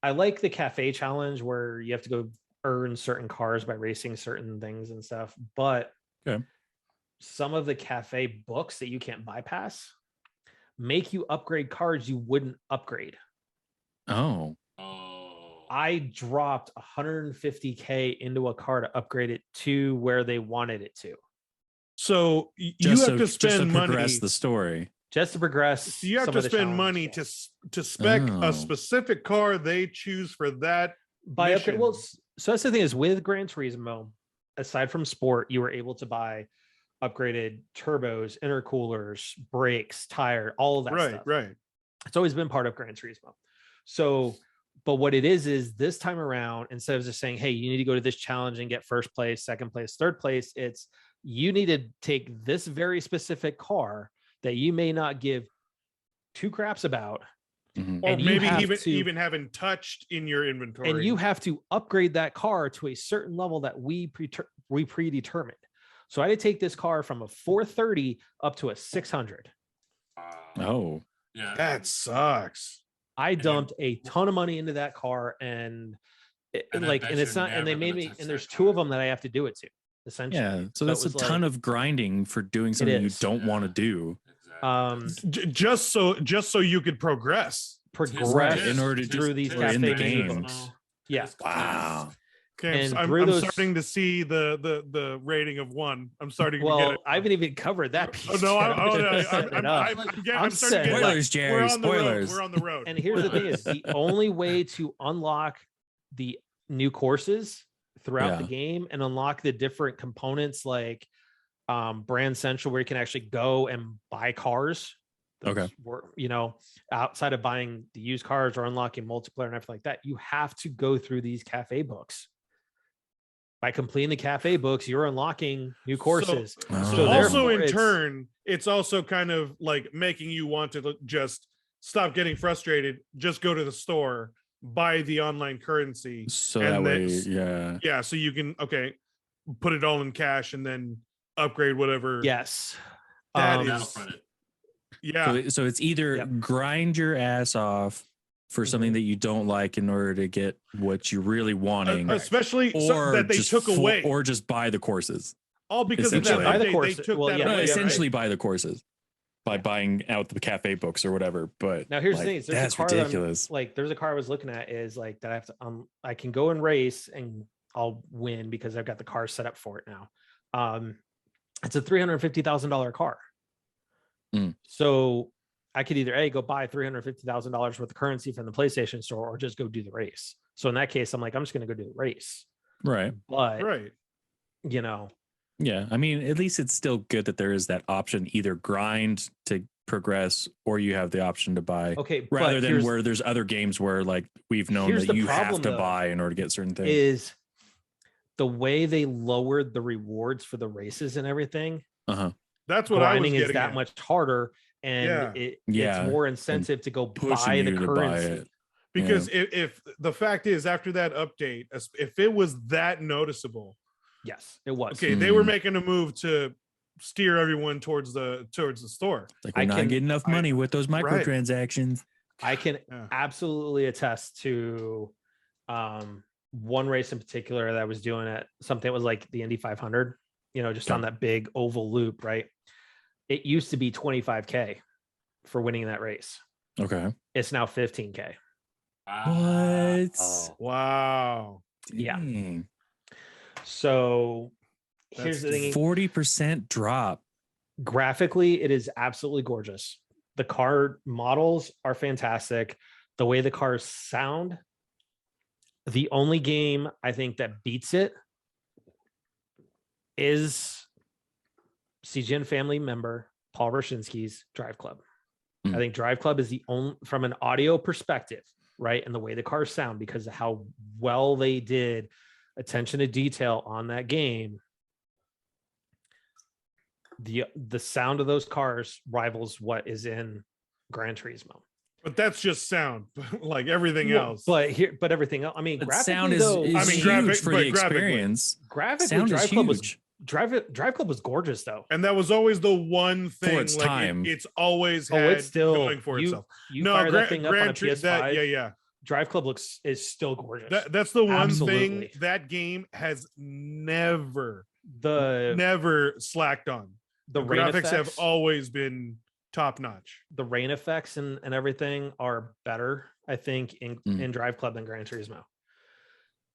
I like the cafe challenge where you have to go earn certain cars by racing certain things and stuff. But Okay. some of the cafe books that you can't bypass make you upgrade cars you wouldn't upgrade. Oh, Oh. I dropped 150K into a car to upgrade it to where they wanted it to. So you just have to spend money. progress the story. Just to progress. So you have some to of the spend challenges. money to spec Oh. a specific car they choose for that. Buy upgrade. Well, mission. so that's the thing is with Gran Turismo, aside from sport, you were able to buy upgraded turbos, intercoolers, brakes, tire, all of that stuff. Right. It's always been part of Gran Turismo. So, but what it is this time around, instead of just saying, hey, you need to go to this challenge and get first place, second place, third place, it's you need to take this very specific car that you may not give two craps about, Mhm. Or and you maybe have even to- even haven't touched in your inventory. and you have to upgrade that car to a certain level that we predetermined. So I had to take this car from a 430 up to a 600. Oh, Yeah. That sucks. I dumped a ton of money into that car, and And I like, bet and it's you're not, and they never made gonna me, touch and that there's car two of them again. that I have to do it to, essentially. yeah. So that's a it was ton like- of grinding for doing something you is. don't want to do. Exactly. Just so you could progress. Progress in order to through these or in cafe the menu games. books. Yeah. Wow. Okay, And I'm through those- starting to see the rating of 1. I'm starting to get Well, it. I haven't even covered that piece. Oh no! yet. I'm just I'm setting it up. I'm starting to get Spoilers, like, Jerry, we're on the road. spoilers. We're on the road. And here's the thing is the only way to unlock the new courses throughout the Yeah. game and unlock the different components like Brand Central, where you can actually go and buy cars. Okay. Were, outside of buying the used cars or unlocking multiplayer and everything like that, you have to go through these cafe books. By completing the cafe books, you're unlocking new courses. Oh. So also therefore in it's- turn, it's also kind of like making you want to just stop getting frustrated. Just go to the store, buy the online currency. So And that way, that's- yeah. Yeah, so you can put it all in cash and then upgrade whatever. Yes. That Um, is- Battlefront it. Yeah. So it's either Yep. grind your ass off for something Mhm. that you don't like in order to get what you're really wanting, Especially or that they just took away. or just buy the courses. all because of that essentially. Buy the update, course. they took Well, that yeah, No, away. right? essentially buy the courses by buying out the cafe books or whatever. But Now here's like, the thing: is there's that's a car that I'm- ridiculous. like there's a car I was looking at is like that I have to I can go and race and I'll win because I've got the car set up for it now. It's a $350,000 car. Mm. So I could either go buy $350,000 worth of currency from the PlayStation store or just go do the race. So in that case, I'm like, I'm just going to go do the race. Right. But Right. Yeah. I mean, at least it's still good that there is that option, either grind to progress or you have the option to buy. okay, Rather but than here's- where there's other games where like we've known Here's that the you have problem, to though, buy in order to get certain things. is the way they lowered the rewards for the races and everything. That's what I was Grinding getting is that at. much harder, and Yeah. Yeah, it's more incentive to go Pushing buy the you to buy currency. it. Because if the fact is, after that update, if it was that noticeable, Yes, it was. okay, they were Mm. making a move to steer everyone towards the store. Like we're not getting enough money with those microtransactions. I can absolutely attest to one race in particular that I was doing at something that was like the Indy 500, just on that big oval loop, right? It used to be 25K for winning that race. Okay. It's now 15K. What? Oh. Wow. Yeah. Dang. So here's the thing. 40% drop. Graphically, it is absolutely gorgeous. The car models are fantastic. The way the cars sound, the only game I think that beats it is CGN family member Paul Roshinsky's Drive Club. I think Drive Club is the only, from an audio perspective, right? And the way the cars sound, because of how well they did attention to detail on that game. The sound of those cars rivals what is in Gran Turismo. But that's just sound, like everything else. But everything else. I mean, sound is huge for the experience. Graphically, sound Drive is Club huge. Drive Club was gorgeous though, and that was always the one thing. For its time. It's always had it's still going for itself. You fire that thing up on a PS5. Drive Club is still gorgeous. That's the one thing that game has never slacked on. The graphics have always been top notch. The rain effects and everything are better, I think, in Drive Club than Gran Turismo,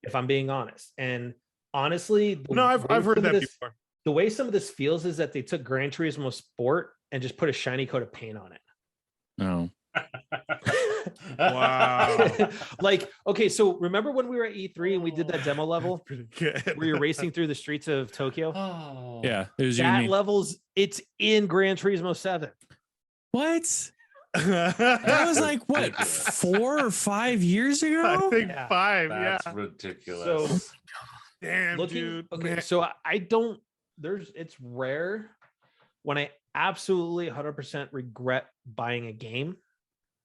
if I'm being honest. And honestly, I've heard that before. The way some of this feels is that they took Gran Turismo Sport and just put a shiny coat of paint on it. No. Wow. Like, okay, so remember when we were at E3 and we did that demo level where you're racing through the streets of Tokyo? Oh. Yeah, it was that level's it's in Gran Turismo 7. What? That was like what, 4 or 5 years ago? I think 5. That's ridiculous. So, damn, dude. Okay, man. so I don't. It's rare when I absolutely 100% regret buying a game.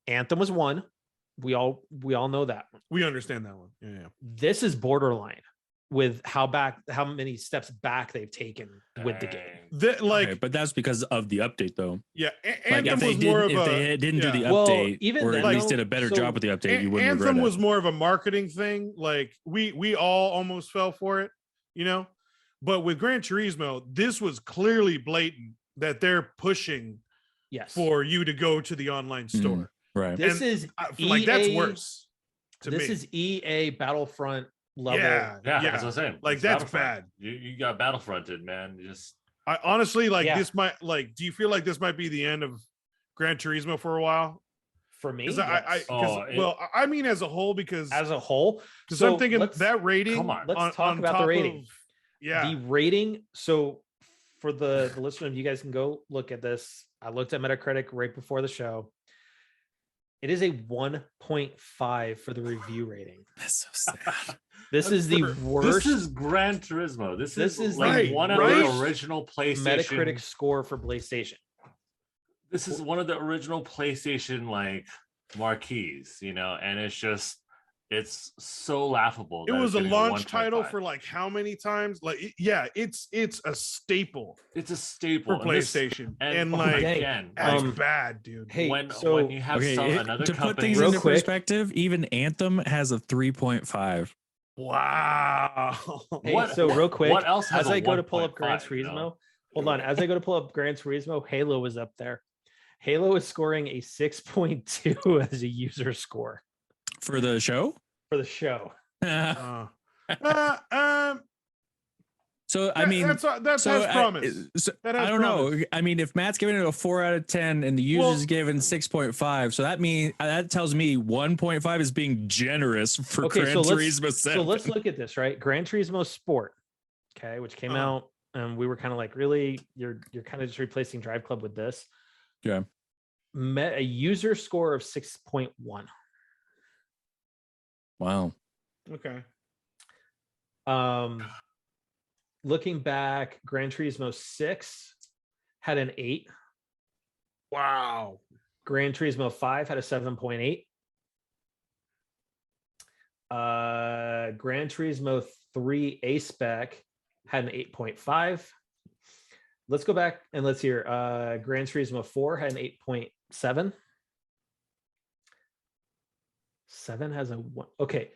Anthem was one. We all know that one. We understand that one. Yeah. This is borderline with how many steps back they've taken with the game. But that's because of the update, though. Yeah, Anthem was more of a. If they didn't do the update, or at least did a better job with the update, you wouldn't regret it. Anthem was more of a marketing thing. Like we all almost fell for it, But with Gran Turismo, this was clearly blatant that they're pushing for you to go to the online store. Right. This is like that's worse. This is EA Battlefront level. Yeah, that's what I'm saying. Like that's bad. You got Battlefronted, man. I honestly this might do you feel like this might be the end of Gran Turismo for a while? For me, I mean as a whole, because so I'm thinking that rating. Come on, let's talk about the rating. The rating. So for the listener, you guys can go look at this. I looked at Metacritic right before the show. It is a 1.5 for the review rating. That's so sad. This is the worst. This is Gran Turismo. This is like one of the original PlayStation. Metacritic score for PlayStation. This is one of the original PlayStation marquees, and it's so laughable. It was a launch title for how many times? It's a staple. It's a staple for PlayStation, that's bad, dude. Hey, when you have another to company, put things into perspective, even Anthem has a 3.5. Wow. Hey, so real quick, what else has as I go to pull up 1.5, Gran Turismo, hold on. As I go to pull up Gran Turismo, Halo was up there. Halo is scoring a 6.2 as a user score. For the show? For the show. So I mean, that's as promised. I don't know. I mean, if Matt's giving it a 4 out of 10 and the user's given 6.5, so that tells me 1.5 is being generous for Gran Turismo 7. So let's look at this, right? Gran Turismo Sport, which came out, and we were kind of like, really, you're kind of just replacing Drive Club with this. Yeah. Met a user score of 6.1. Wow. Okay. Looking back, Gran Turismo 6 had an 8. Wow. Gran Turismo 5 had a 7.8. Gran Turismo 3 A-Spec had an 8.5. let's go back and let's hear. Gran Turismo 4 had an 8.7. 7 has a 1. Okay.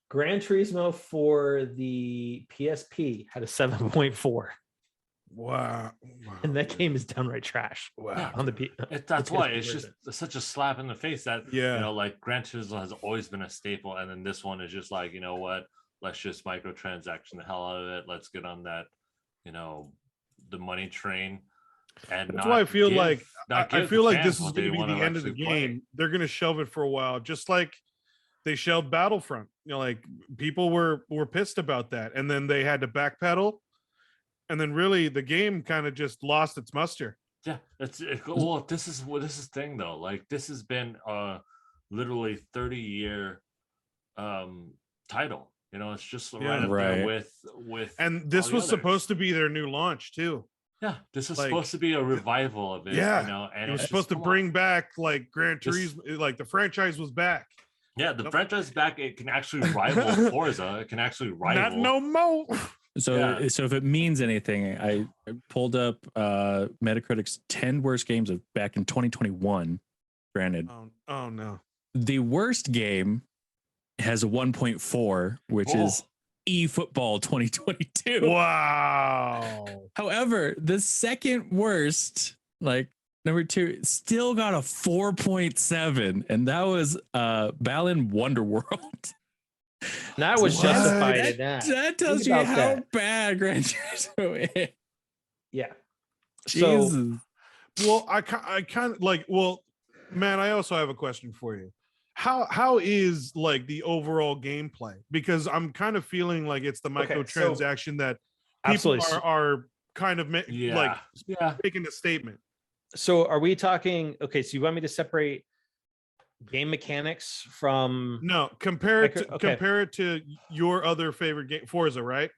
Gran Turismo for the PSP had a 7.4. Wow. And that game is downright trash. Wow. On the that's why it's just such a slap in the face that yeah, like Gran Turismo has always been a staple, and then this one is just like, you know what? Let's just microtransaction the hell out of it. Let's get on that, the money train. And that's why I feel like I feel like this is going going to be the end of the game. They're going to shelve it for a while, just like they shelved Battlefront. Like people were pissed about that, and then they had to backpedal, and then really the game kind of just lost its muster. Yeah, this is the thing though. Like this has been literally 30-year title. It's just right up there with. And this was supposed to be their new launch too. Yeah, this is supposed to be a revival of it. Yeah, and it was supposed to bring back like Gran Turismo, like the franchise was back. Yeah, the franchise is back. It can actually rival Forza. It can actually rival. Not no more. So if it means anything, I pulled up Metacritic's 10 worst games of back in 2021. Granted, oh no, the worst game has a 1.4, which is eFootball 2022. Wow. However, the second worst, like number 2, still got a 4.7, and that was Balan Wonderworld. That was justified. That tells you how bad Gran Turismo is. Yeah. Jesus. So, well, I kind of like. Well, man, I also have a question for you. How is like the overall gameplay? Because I'm kind of feeling like it's the microtransaction that people are kind of making a statement. So are we talking? Okay, so you want me to separate game mechanics from? No, compare it to your other favorite game, Forza, right?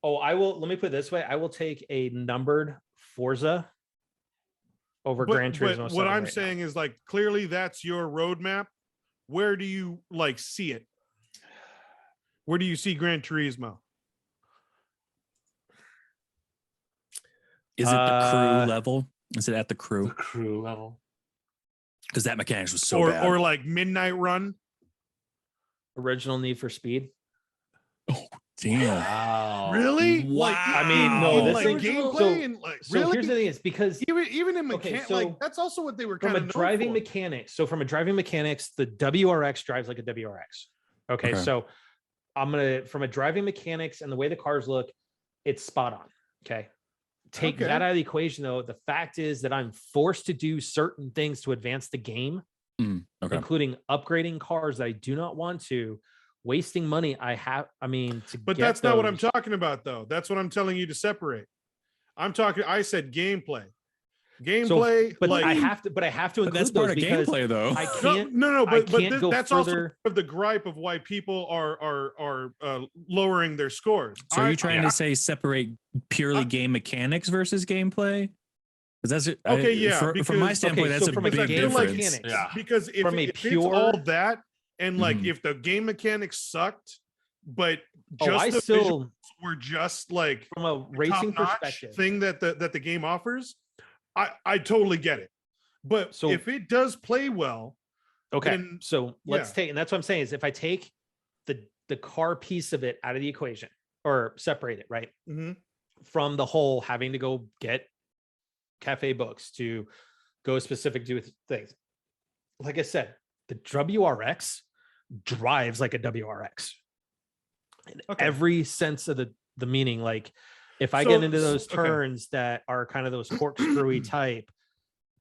Oh, I will. Let me put it this way: I will take a numbered Forza over Gran Turismo. But what I'm saying is, like, clearly that's your roadmap. Where do you like see it? Where do you see Gran Turismo? Is it the crew level? Is it at the crew? The crew level. Because that mechanics was so bad. Or like Midnight Run. Original Need for Speed. Oh, damn. Wow. Really? Wow. I mean, no, this like gameplay and like really? Here's the thing is because even in mechanics, like that's also what they were kind of driving mechanics. So from a driving mechanics, the WRX drives like a WRX. Okay. So from a driving mechanics and the way the cars look, it's spot on. Okay. Take that out of the equation, though. The fact is that I'm forced to do certain things to advance the game, including upgrading cars that I do not want to, wasting money. But that's not what I'm talking about, though. That's what I'm telling you to separate. I said gameplay. But I have to include that's part of gameplay, though. I can't. But that's also the gripe of why people are lowering their scores. So are you trying to say separate purely game mechanics versus gameplay? Because that's from my standpoint, that's a big difference. Because if it's all that, and like if the game mechanics sucked, but just visuals were just like from a racing perspective thing that the game offers. I totally get it, but if it does play well, then, so let's take, and that's what I'm saying is if I take the car piece of it out of the equation or separate it, right, from the whole having to go get cafe books to go specific to things. Like I said, the WRX drives like a WRX in every sense of the meaning. Like, if I get into those turns that are kind of those corkscrewy type,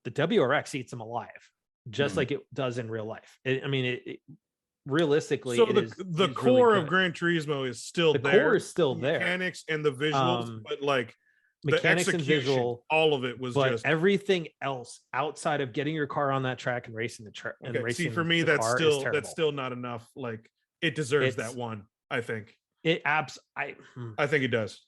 the WRX eats them alive, just like it does in real life. Realistically, so the core really of Gran Turismo is still there. The core is still there. Mechanics and the visuals, but like mechanics and visual, all of it was just everything else outside of getting your car on that track and racing the track. See, for me, that's still not enough. Like, it deserves that one. I think I think it does.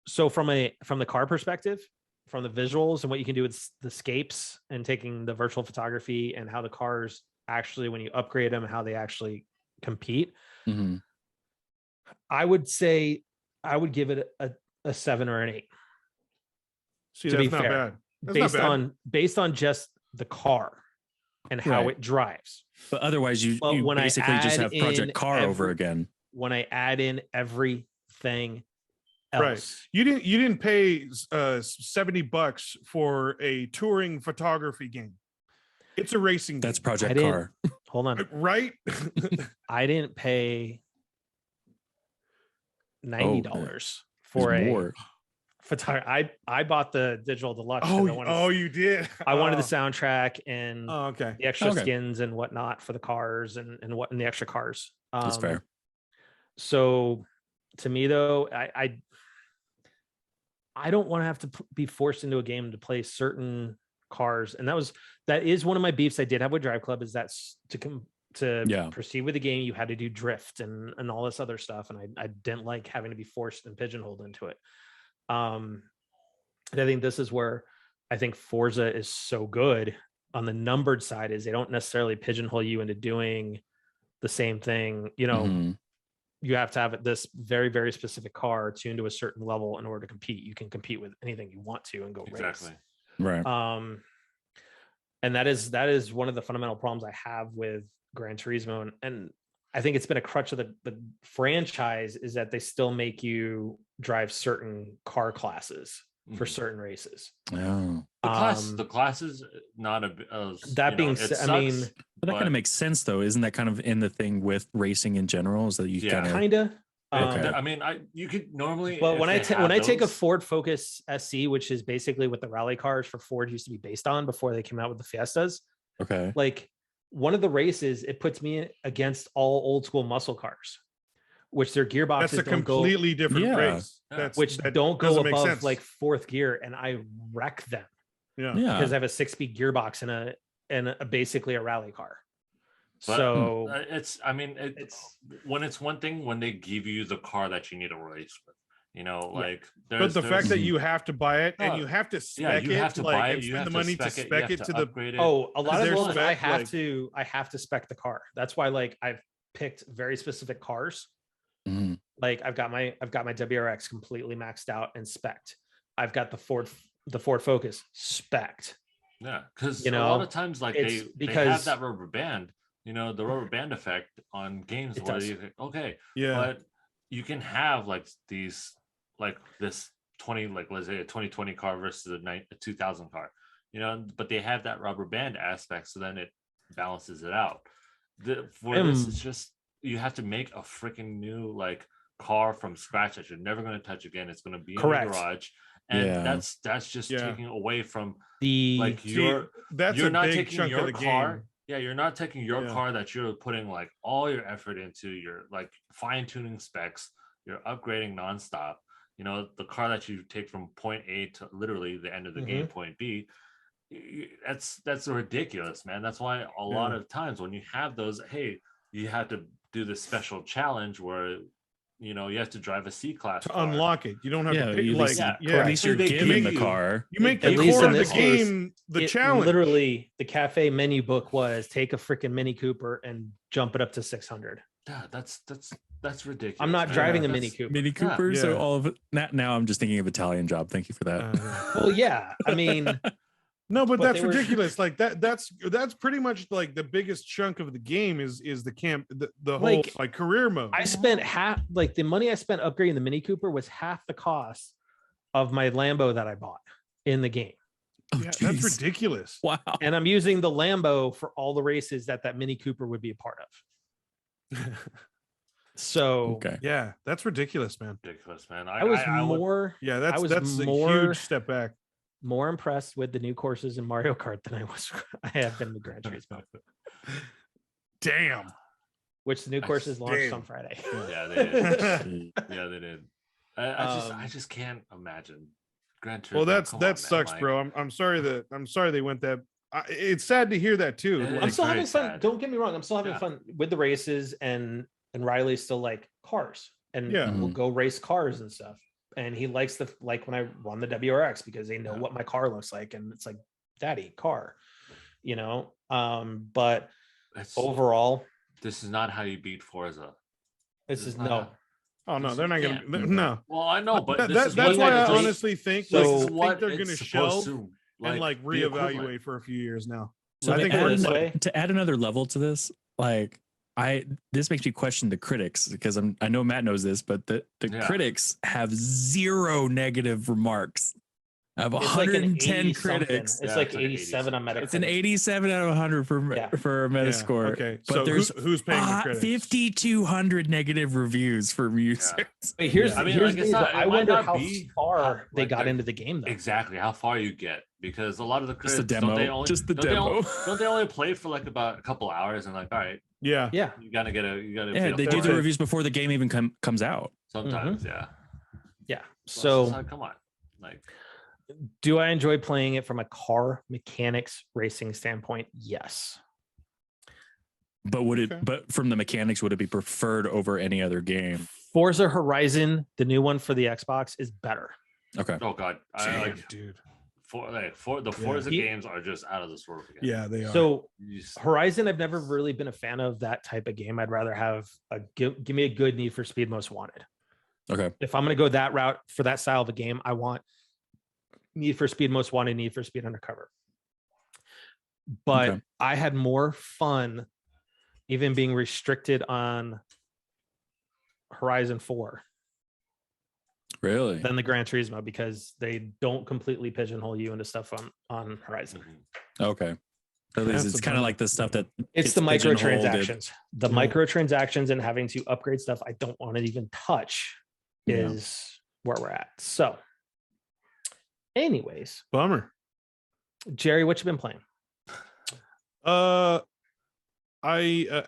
So from the car perspective, from the visuals and what you can do with the scapes and taking the virtual photography and how the cars actually, when you upgrade them, how they actually compete, I would say I would give it a 7 or an 8. See, to that's be not fair, bad. That's not bad. based on just the car and how Right. it drives. But otherwise, you But when I basically just add have Project in Car over again. When I add in everything Right. else, You didn't pay $70 for a touring photography game. It's a racing That's game. Project I didn't- Car. hold on, Right? I didn't pay $90 for There's a more. photography. I bought the digital deluxe. 'cause You did. I wanted the Oh. soundtrack and Oh, okay. the extra Okay. skins and whatnot for the cars and the extra cars. That's fair. So to me though, I don't want to have to be forced into a game to play certain cars. And that is one of my beefs I did have with Drive Club, is that's to proceed with the game, you had to do drift and all this other stuff. And I didn't like having to be forced and pigeonholed into it. And I think this is where I think Forza is so good on the numbered side, is they don't necessarily pigeonhole you into doing the same thing. You know, Mhm. you have to have this very, very specific car tuned to a certain level in order to compete. You can compete with anything you want to and go Exactly. race. Right. And that is one of the fundamental problems I have with Gran Turismo. And I think it's been a crutch of the franchise, is that they still make you drive certain car classes for certain races. Oh. The classes, not a. That being said, I mean, but that kind of makes sense, though. Isn't that kind of in the thing with racing in general? Is that you kind of. Okay. I mean, you could normally. But when I take a those- Ford Focus SC, which is basically what the rally cars for Ford used to be based on before they came out with the Fiestas, Okay. like one of the races, it puts me against all old school muscle cars, which their gearboxes That's a don't go, completely different Yeah. race. Yeah. That don't go doesn't make above sense. like fourth gear, and I wreck them Yeah. because I have a 6-speed gearbox and basically a rally car. But So it's when it's one thing when they give you the car that you need to race with, like. But the fact that you have to buy it and Oh, you have to spec you it, have to like, buy it, and you spend have the to money to spec spec you it have to to the. upgrade it. a lot of There's those I spec, have like- to spec the car. That's why like I've picked very specific cars. Mhm. Like I've got my WRX completely maxed out and spec'd. I've got the Ford Focus spec'd. Yeah, because You a lot know, of times, like it's they have because- that rubber band, the rubber band effect on games It where does. you think, okay, Yeah. but you can have like these, like this 20, like let's say a 2020 car versus a 2000 car, but they have that rubber band aspect, so then it balances it out. For this, it's just you have to make a freaking new like car from scratch that you're never going to touch again. It's going to be in Correct. the garage, and Yeah. that's just Yeah. taking away from The like See, that's you're a not big taking chunk your of the car. game. Yeah, you're not taking your Yeah. car that you're putting like all your effort into. You're like fine tuning specs. You're upgrading nonstop. The car that you take from point A to literally the end of the game, point B. That's ridiculous, man. That's why a lot of times when you have those, hey, you have to do this special challenge where you have to drive a C-class To car. unlock it, you don't have Yeah, to pay. at Like, least- yeah, At least you're They given give the you- car. you make At the least core in of the this case, game the it challenge. literally the cafe menu book was take a freaking Mini Cooper and jump it up to 600. Yeah, that's ridiculous. I'm not man. driving a That's- Mini Cooper. Mini Coopers Yeah. are all of it. Now I'm just thinking of Italian Job. Thank you for that. Well, yeah. I mean, No, but But that's they were- ridiculous. Like that's pretty much like the biggest chunk of the game is the camp, the whole Like, like career mode. I spent half, like the money I spent upgrading the Mini Cooper was half the cost of my Lambo that I bought in the game. Oh, Yeah, that's geez. ridiculous. Wow. And I'm using the Lambo for all the races that Mini Cooper would be a part of. So Okay. Yeah, that's ridiculous, man. ridiculous, man. I was would- more Yeah, I was that's a more- huge step back. more impressed with the new courses in Mario Kart than I have been with Gran Turismo, Damn. which the new That's- courses launched damn. on Friday. Yeah, they did. Yeah, they did. I Um, just can't imagine. Gran Turismo. Well, come on, man, sucks, like, bro. I'm sorry they went that. It's sad to hear that too. It Like, I'm is still very having fun. sad. Don't get me wrong. I'm still having Yeah. fun with the races, and Riley's still like cars, and Yeah. we'll go race cars and stuff. And he likes like when I run the WRX because they know Yeah. what my car looks like, and it's like, Daddy, car, But it's- overall, this is not how you beat Forza. this is not no. how- Oh no, they're not Yeah. gonna. No, Well, I know, but that's what why I technically- honestly think So- like, This is think they're it's gonna supposed shelve to, and like be equivalent. reevaluate for a few years now. So I to think put it add, this we're way- to add another level to this, like this makes me question the critics because I know Matt knows this, but the Yeah. critics have zero negative remarks. I have It's like an 110 80 something. critics. It's Yeah, like it's like an 87 on 80 Metacritic. It's an 87 out of 100 for Yeah. for Metascore. Okay, but so there's who's paying the critics? 5,200 negative reviews from users. Wait, here's Yeah. I mean, here's like, the it's thing, not- though. I it might wonder not how be far how- they like, got they're- into the game though. Exactly how far you get, because a lot of the critics Just the demo. don't they only, Just the don't they demo. don't they only play for like about a couple hours and like, all right, Yeah, Yeah. you gotta Yeah, feel they do for the it. reviews before the game even comes out. Sometimes, yeah. Yeah. So it's So just like, come on, like, do I enjoy playing it from a car mechanics racing standpoint? Yes. But would it? Okay. But from the mechanics, would it be preferred over any other game? Forza Horizon, the new one for the Xbox, is better. Okay. oh god, I Damn, like dude. for the Forza Yeah. games are just out of this world again. Yeah, they are. So You just- Horizon, I've never really been a fan of that type of game. I'd rather have give me a good Need for Speed Most Wanted. Okay. If I'm going to go that route for that style of a game, I want Need for Speed Most Wanted, Need for Speed Undercover. But Okay. I had more fun even being restricted on Horizon 4 Really? than the Gran Turismo because they don't completely pigeonhole you into stuff on Horizon. Mhm. Okay. At least That's it's a kind of bummer. like the stuff that It's the pigeonholed it. microtransactions. The Yeah. microtransactions and having to upgrade stuff I don't want to even touch Yeah. is where we're at. So, anyways, Bummer. Jerry, what you been playing? I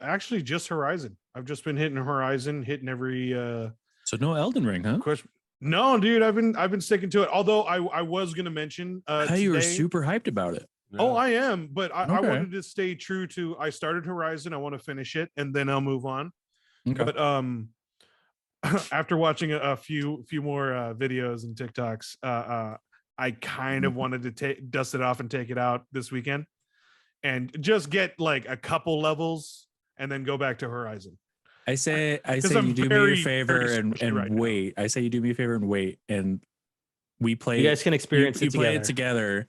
actually just Horizon. I've just been hitting Horizon, hitting every So no Elden Ring, huh? question. No, dude, I've been sticking to it. Although I was gonna mention How you were today- super hyped about it. Oh, Yeah. I am, but I Okay. wanted to stay true to. I started Horizon. I want to finish it, and then I'll move on. Okay. But after watching a few more videos and TikToks, I kind of wanted to dust it off and take it out this weekend, and just get like a couple levels, and then go back to Horizon. I say I'm you do me very, a favor very and squishy right now. wait. I say you do me a favor and wait, and we play. You guys can experience you it play together. it together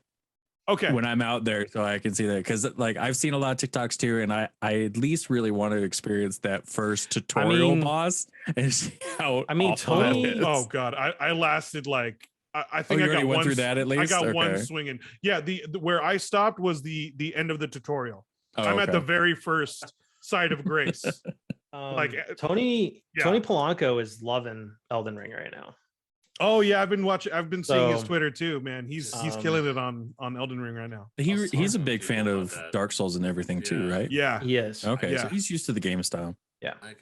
Okay. when I'm out there, so I can see that because like I've seen a lot of TikToks too, and I at least really want to experience that first tutorial mean- boss and see how. I mean, awful that Tony- is. Oh God, I lasted like I Oh, think you I already got went one. through that at least. I got one Okay. swinging. Yeah, the where I stopped was the end of the tutorial. Oh, I'm at okay. the very first side of grace. like, Tony yeah. Tony Polanco is loving Elden Ring right now. Oh yeah, I've been seeing his So, Twitter too, man. He's killing it on Elden Ring right now. He's a Awesome. big fan Dude, I love of that. Dark Souls and everything too, Yeah. right? Yeah. He is. Okay, so Yeah. he's used to the game style. Like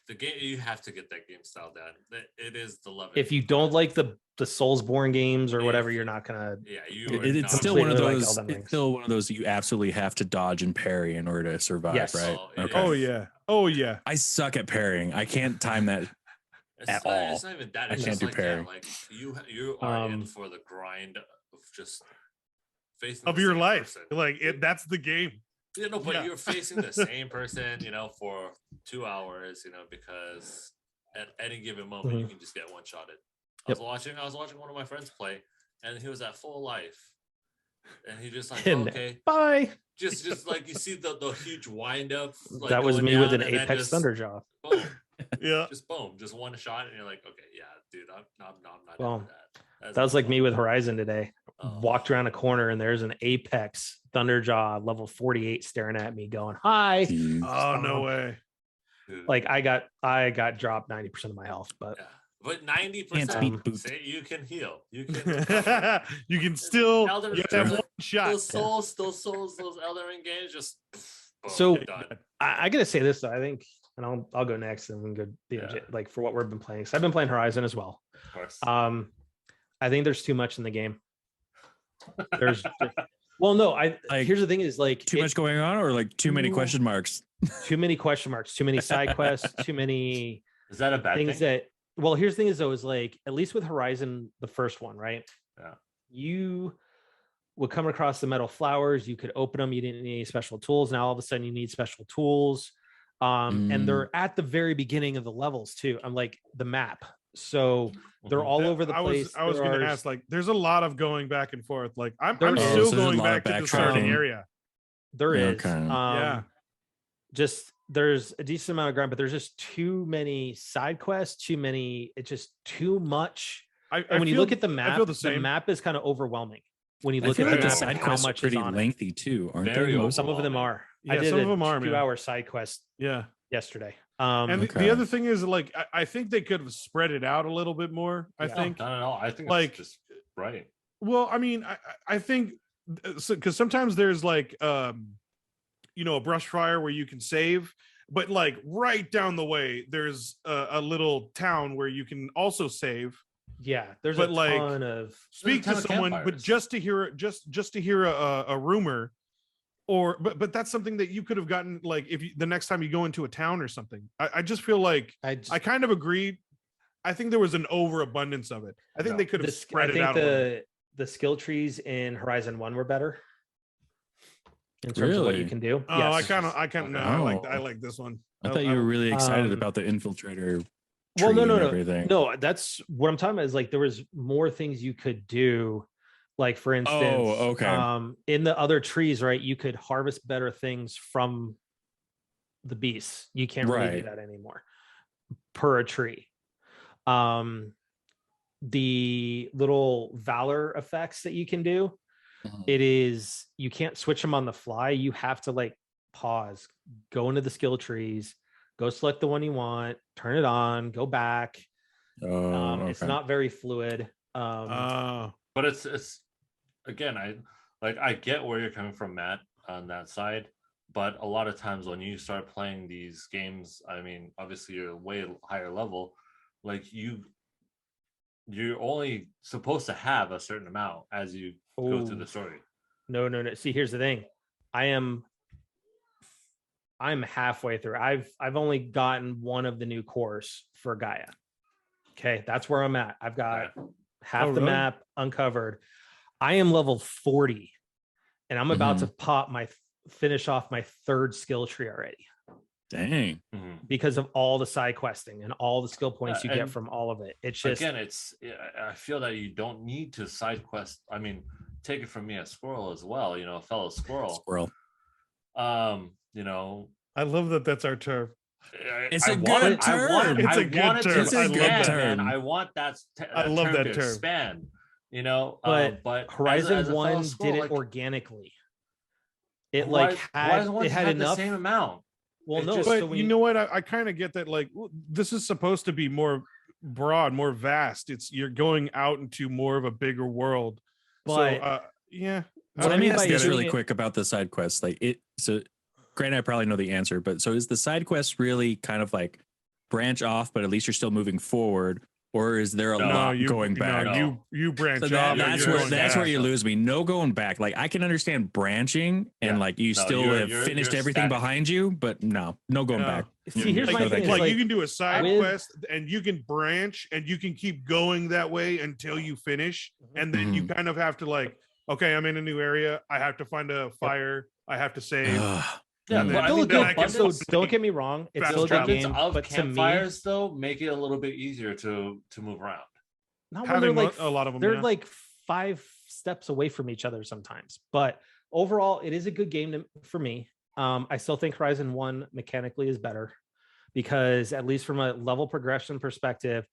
the game, you have to get that game style down. It is the love. If you don't like the Soulsborne games or Yeah, whatever, if- you're not gonna. yeah, you. It's still one of completely like those. Elden It's Rings. still one of those that you absolutely have to dodge and parry in order to survive, Yes. right? Oh, it Okay. Oh is. yeah. Oh yeah. I suck at parrying. I can't time that. It's at not, all. It's not even that. I It's can't just do like, parry. yeah, like you are in Um, for the grind of just facing Of the your same life. person. Like that's the game. You know, but Yeah. you're facing the same person, for 2 hours, because at any given moment you can just get one shotted. Yep. I was watching one of my friends play, and he was at full life, and he just like, And okay, Bye. just like you see the huge wind up. Like, That was going me with down, an and then Apex just Thunderjaw. Boom, Yeah. just boom, just one shot, and you're like, okay, yeah, dude, I'm not Well, into that. That's That was like me fun. with Horizon today. Oh. Walked around a corner and there's an Apex Thunderjaw level 48 staring at me, going, "Hi." Jeez. Oh no way. Dude. Like I got dropped 90% of my health, but Yeah. But 90%, Can't beat boot. say you can heal. You can recover. You can still Elden you have Ring. one shot. those souls, those Elden Ring games just boom, So- done. I gotta say this though. I think, and I'll go next and we can go DMJ, Yeah. like for what we've been playing. So I've been playing Horizon as well. Of course. I think there's too much in the game. There's well, no, Like, here's the thing is like Too much going on, or like too many Ooh. question marks? too many question marks, too many side quests, too many Is that a bad things thing? that well, here's the thing is though, is like at least with Horizon, the first one, right? Yeah. You would come across the metal flowers, you could open them, you didn't need any special tools. Now all of a sudden you need special tools. And they're at the very beginning of the levels too. I'm like the map. So they're all over the place. I was going to ask, like, there's a lot of going back and forth. Like, I'm There is. still So there's a going lot of back to the starting backtracking. area. There is. Okay. Yeah. Just there's a decent amount of grind, but there's just too many side quests, it's just too much. And when you look at the map, the map is kind of overwhelming. When you look at like the the map, side how quests are much is pretty on it. lengthy too, aren't Very they? Some of them are. Yeah, I did some of a them are, man. 2-hour side quest Yeah. yesterday. And And the other thing is, like, I think they could have spread it out a little bit more. I Yeah. think. Not at all. I think Like- it's just right. Well, I mean, I think because sometimes there's like, you know, a brush fire where you can save, but like right down the way, there's a little town where you can also save. yeah, there's But, a like, ton of Speak ton to of someone, but campfires. just to hear a rumor, or but that's something that you could have gotten, like, if you, the next time you go into a town or something. I just feel like I just, I kind of agree. I think there was an overabundance of it. I think No. they could have this, spread I it out think a little bit. the skill trees in Horizon 1 were better in terms of what you Really? can do. Oh, Yes. I kind of no, Okay. I like this one. I thought you were really excited Um, about the infiltrator. Well, no, tree no, and no, everything. no. That's what I'm talking about. Is like there was more things you could do. Like for instance, okay. In the other trees, right? You could harvest better things from the beasts. You can't really do Right. that anymore per a tree. The little valor effects that you can do, Mhm. you can't switch them on the fly. You have to like pause, go into the skill trees, go select the one you want, turn it on, go back. Oh, It's okay. not very fluid. But it's again, I get where you're coming from, Matt, on that side. But a lot of times when you start playing these games, I mean, obviously you're way higher level, like you're only supposed to have a certain amount as you go through Oh, the story. no. See, here's the thing. I'm halfway through. I've only gotten one of the new cores for Gaia. Okay, that's where I'm at. I've got half Oh, the really? map uncovered. I am level 40, and I'm about to finish off my third skill tree already Dang. Mhm. because of all the side questing and all the skill points you get and from all of it. It's just Again, I feel that you don't need to side quest. I mean, take it from me, a squirrel as well, you know, a fellow squirrel. Squirrel. You know, I love that. That's our term. It's a good term. It's a good term. It's a good Man. term. I want that I love term that to term. expand. You know, but Horizon as a fellow 1 squirrel, did it like, organically. It like Horizon 1 had the enough. same amount. Well, It no, just- But so when you know what? I kind of get that. Like, this is supposed to be more broad, more vast. You're going out into more of a bigger world. But So, yeah. what I Let me mean ask by this doing really it- quick about the side quests. Like it, so Grant, I probably know the answer, but so is the side quest really kind of like branch off, but at least you're still moving forward, or is there a No, lot you going back? No. you branch So off. that's you're where going that's back. where you lose me. No going back. Like I can understand branching and Yeah. like you No, still have you're finished everything static. behind you, but no going Yeah. back. See, here's Like, my no, thing. thank It's you. Like, like, you can do a side with- quest and you can branch and you can keep going that way until you finish. And then you kind of have to, like, okay, I'm in a new area. I have to find a fire. I have to save. Ugh. Yeah, And but then- I still think then the I can abundance, so don't get me wrong. It's Fast still a good travel. game, of but to me, campfires though make it a little bit easier to move around. not when Having they're like a lot of them, they're yeah. like 5 steps away from each other sometimes. But overall, it is a good game for me. I still think Horizon 1 mechanically is better because at least from a level progression perspective,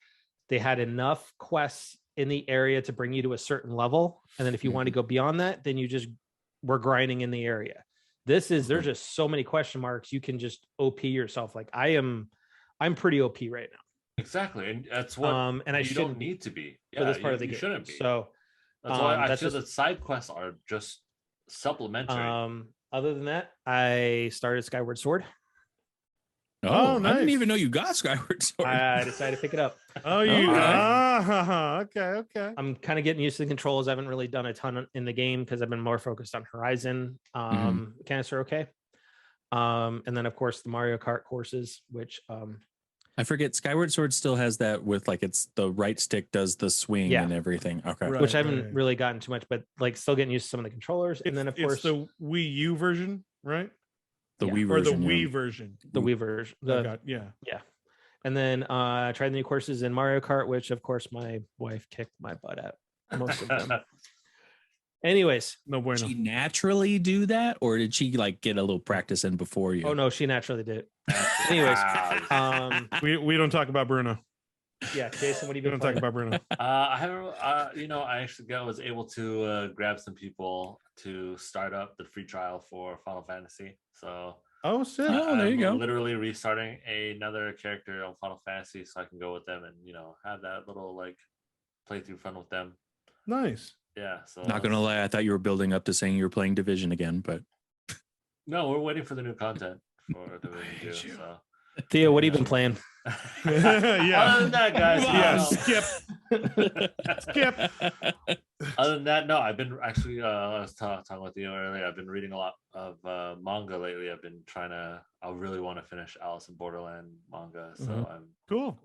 they had enough quests in the area to bring you to a certain level. And then if you want to go beyond that, then you just were grinding in the area. There's just so many question marks. You can just OP yourself. Like I'm pretty OP right now. Exactly, and that's what And I you shouldn't don't be need to be for this Yeah, part of the you game. shouldn't be. So that's why I that's feel just- that side quests are just supplementary. other than that, I started Skyward Sword. Oh, I nice. didn't even know you got Skyward Sword. I decided to pick it up. Oh, you. Okay. Okay. I'm kind of getting used to the controls. I haven't really done a ton in the game because I've been more focused on Horizon. Mechanics are okay. And then of course the Mario Kart courses, which I forget Skyward Sword still has that with like it's the right stick does the swing Yeah. and everything. Okay. Right. which I haven't really gotten too much, but like still getting used to some of the controllers. And then of It's course the Wii U version, right? The Yeah. Wii or the version. Wii yeah. version. The Wii version. Yeah. And then I tried the new courses in Mario Kart, which of course my wife kicked my butt at most of them. Anyways, No bueno. Did she naturally do that, or did she like get a little practice in before you? oh no, she naturally did. Anyways, We don't talk about Bruno. yeah, Jason, what have We you been don't talk playing? about Bruno. I haven't. I actually was able to grab some people to start up the free trial for Final Fantasy. So Oh, sick. Oh, there you I'm go. literally restarting another character on Final Fantasy, so I can go with them and have that little like playthrough fun with them. Nice. Yeah. So Not gonna lie, I thought you were building up to saying you were playing Division again, but No, we're waiting for the new content for Division 2. hate you. So. Theo, what have you been playing? Yeah. Other than that, guys. Yeah. Skip. Other than that, no, I've been actually, I was talking with you earlier. I've been reading a lot of manga lately. I've been I really want to finish Alice in Borderland manga. So I'm Cool.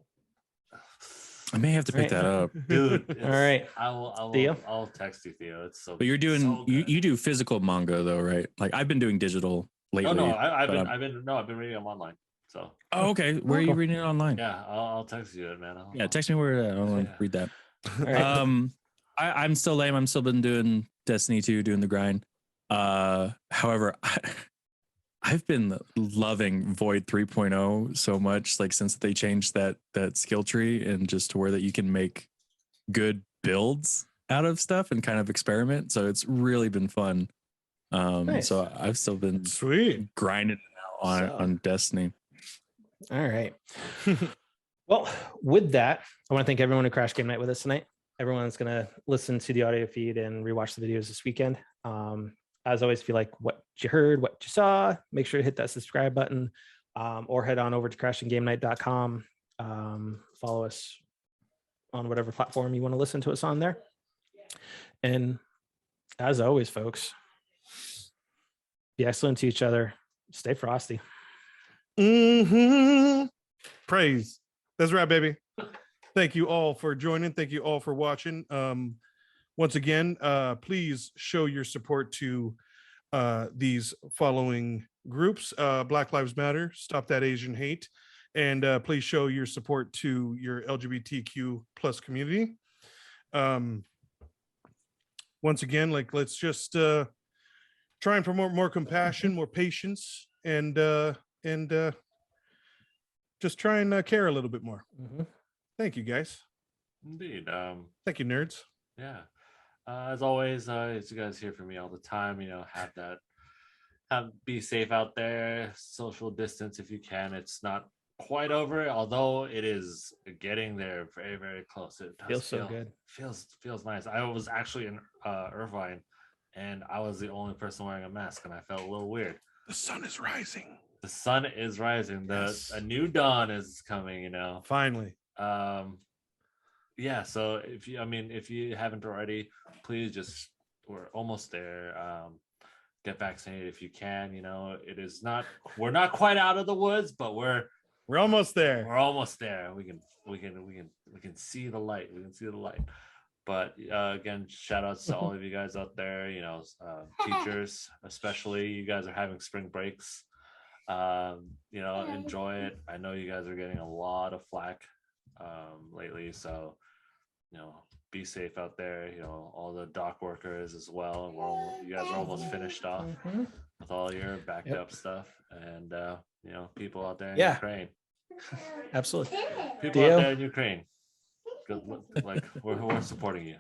I may have to pick Right. that up. dude. All right. Theo? I'll text you, Theo. It's so. But you're doing so you, good. you do physical manga though, right? Like I've been doing digital lately. No, I've but been reading them online. So Oh, okay. Where are you Cool. reading it online? yeah, I'll text you it, man. Yeah, text me where I want to Yeah. read that. All right. I'm still lame. I'm still been doing Destiny 2, doing the grind. However, I've been loving Void 3.0 so much, like since they changed that skill tree and just to where that you can make good builds out of stuff and kind of experiment. So it's really been fun. Nice. So I've still been Sweet. grinding it out on Destiny. All right. Well, with that, I want to thank everyone who crashed game night with us tonight. Everyone's going to listen to the audio feed and rewatch the videos this weekend. As always, if you like what you heard, what you saw, make sure to hit that subscribe button or head on over to crashinggamenight.com. Follow us on whatever platform you want to listen to us on there. And as always, folks, be excellent to each other. Stay frosty. Praise. That's right, baby. Thank you all for joining. Thank you all for watching. Once again, please show your support to these following groups: Black Lives Matter, Stop That Asian Hate, and please show your support to your LGBTQ plus community. Once again, let's just try and promote more compassion, more patience, and just try and care a little bit more. Thank you, guys. Indeed. Thank you, nerds. Yeah. As always, as you guys hear from me all the time, be safe out there, social distance if you can. It's not quite over, although it is getting there very, very close. It does Feels so good. Feels nice. I was actually in Irvine and I was the only person wearing a mask and I felt a little weird. The sun is rising. The sun is rising. Yes. A new dawn is coming, Finally. Yeah, so if you haven't already, please we're almost there. Get vaccinated if you can. We're not quite out of the woods, but we're almost there. We're almost there. We can see the light. We can see the light. But again, shout outs to all of you guys out there, teachers, especially. You guys are having spring breaks. Enjoy it. I know you guys are getting a lot of flack lately, so be safe out there. All the dock workers as well. You guys are almost finished off with all your backed up stuff, and people out there in Ukraine. Absolutely. People out there in Ukraine. Good, we're supporting you.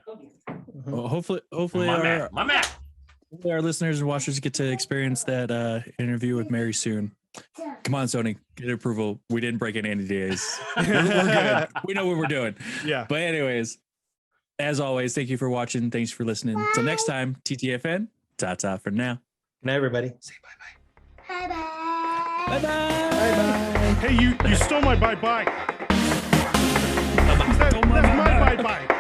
Well, hopefully My man. our listeners and watchers get to experience that interview with Mary soon. Come on, Sony, get approval. We didn't break any NDAs. We're good. We know what we're doing. Yeah. But anyways, as always, thank you for watching. Thanks for listening. Till next time, TTFN. Ta-ta for now. Good night, everybody. Say bye-bye. Bye-bye. Bye-bye. Hey, you stole my bye-bye. That's my bye-bye.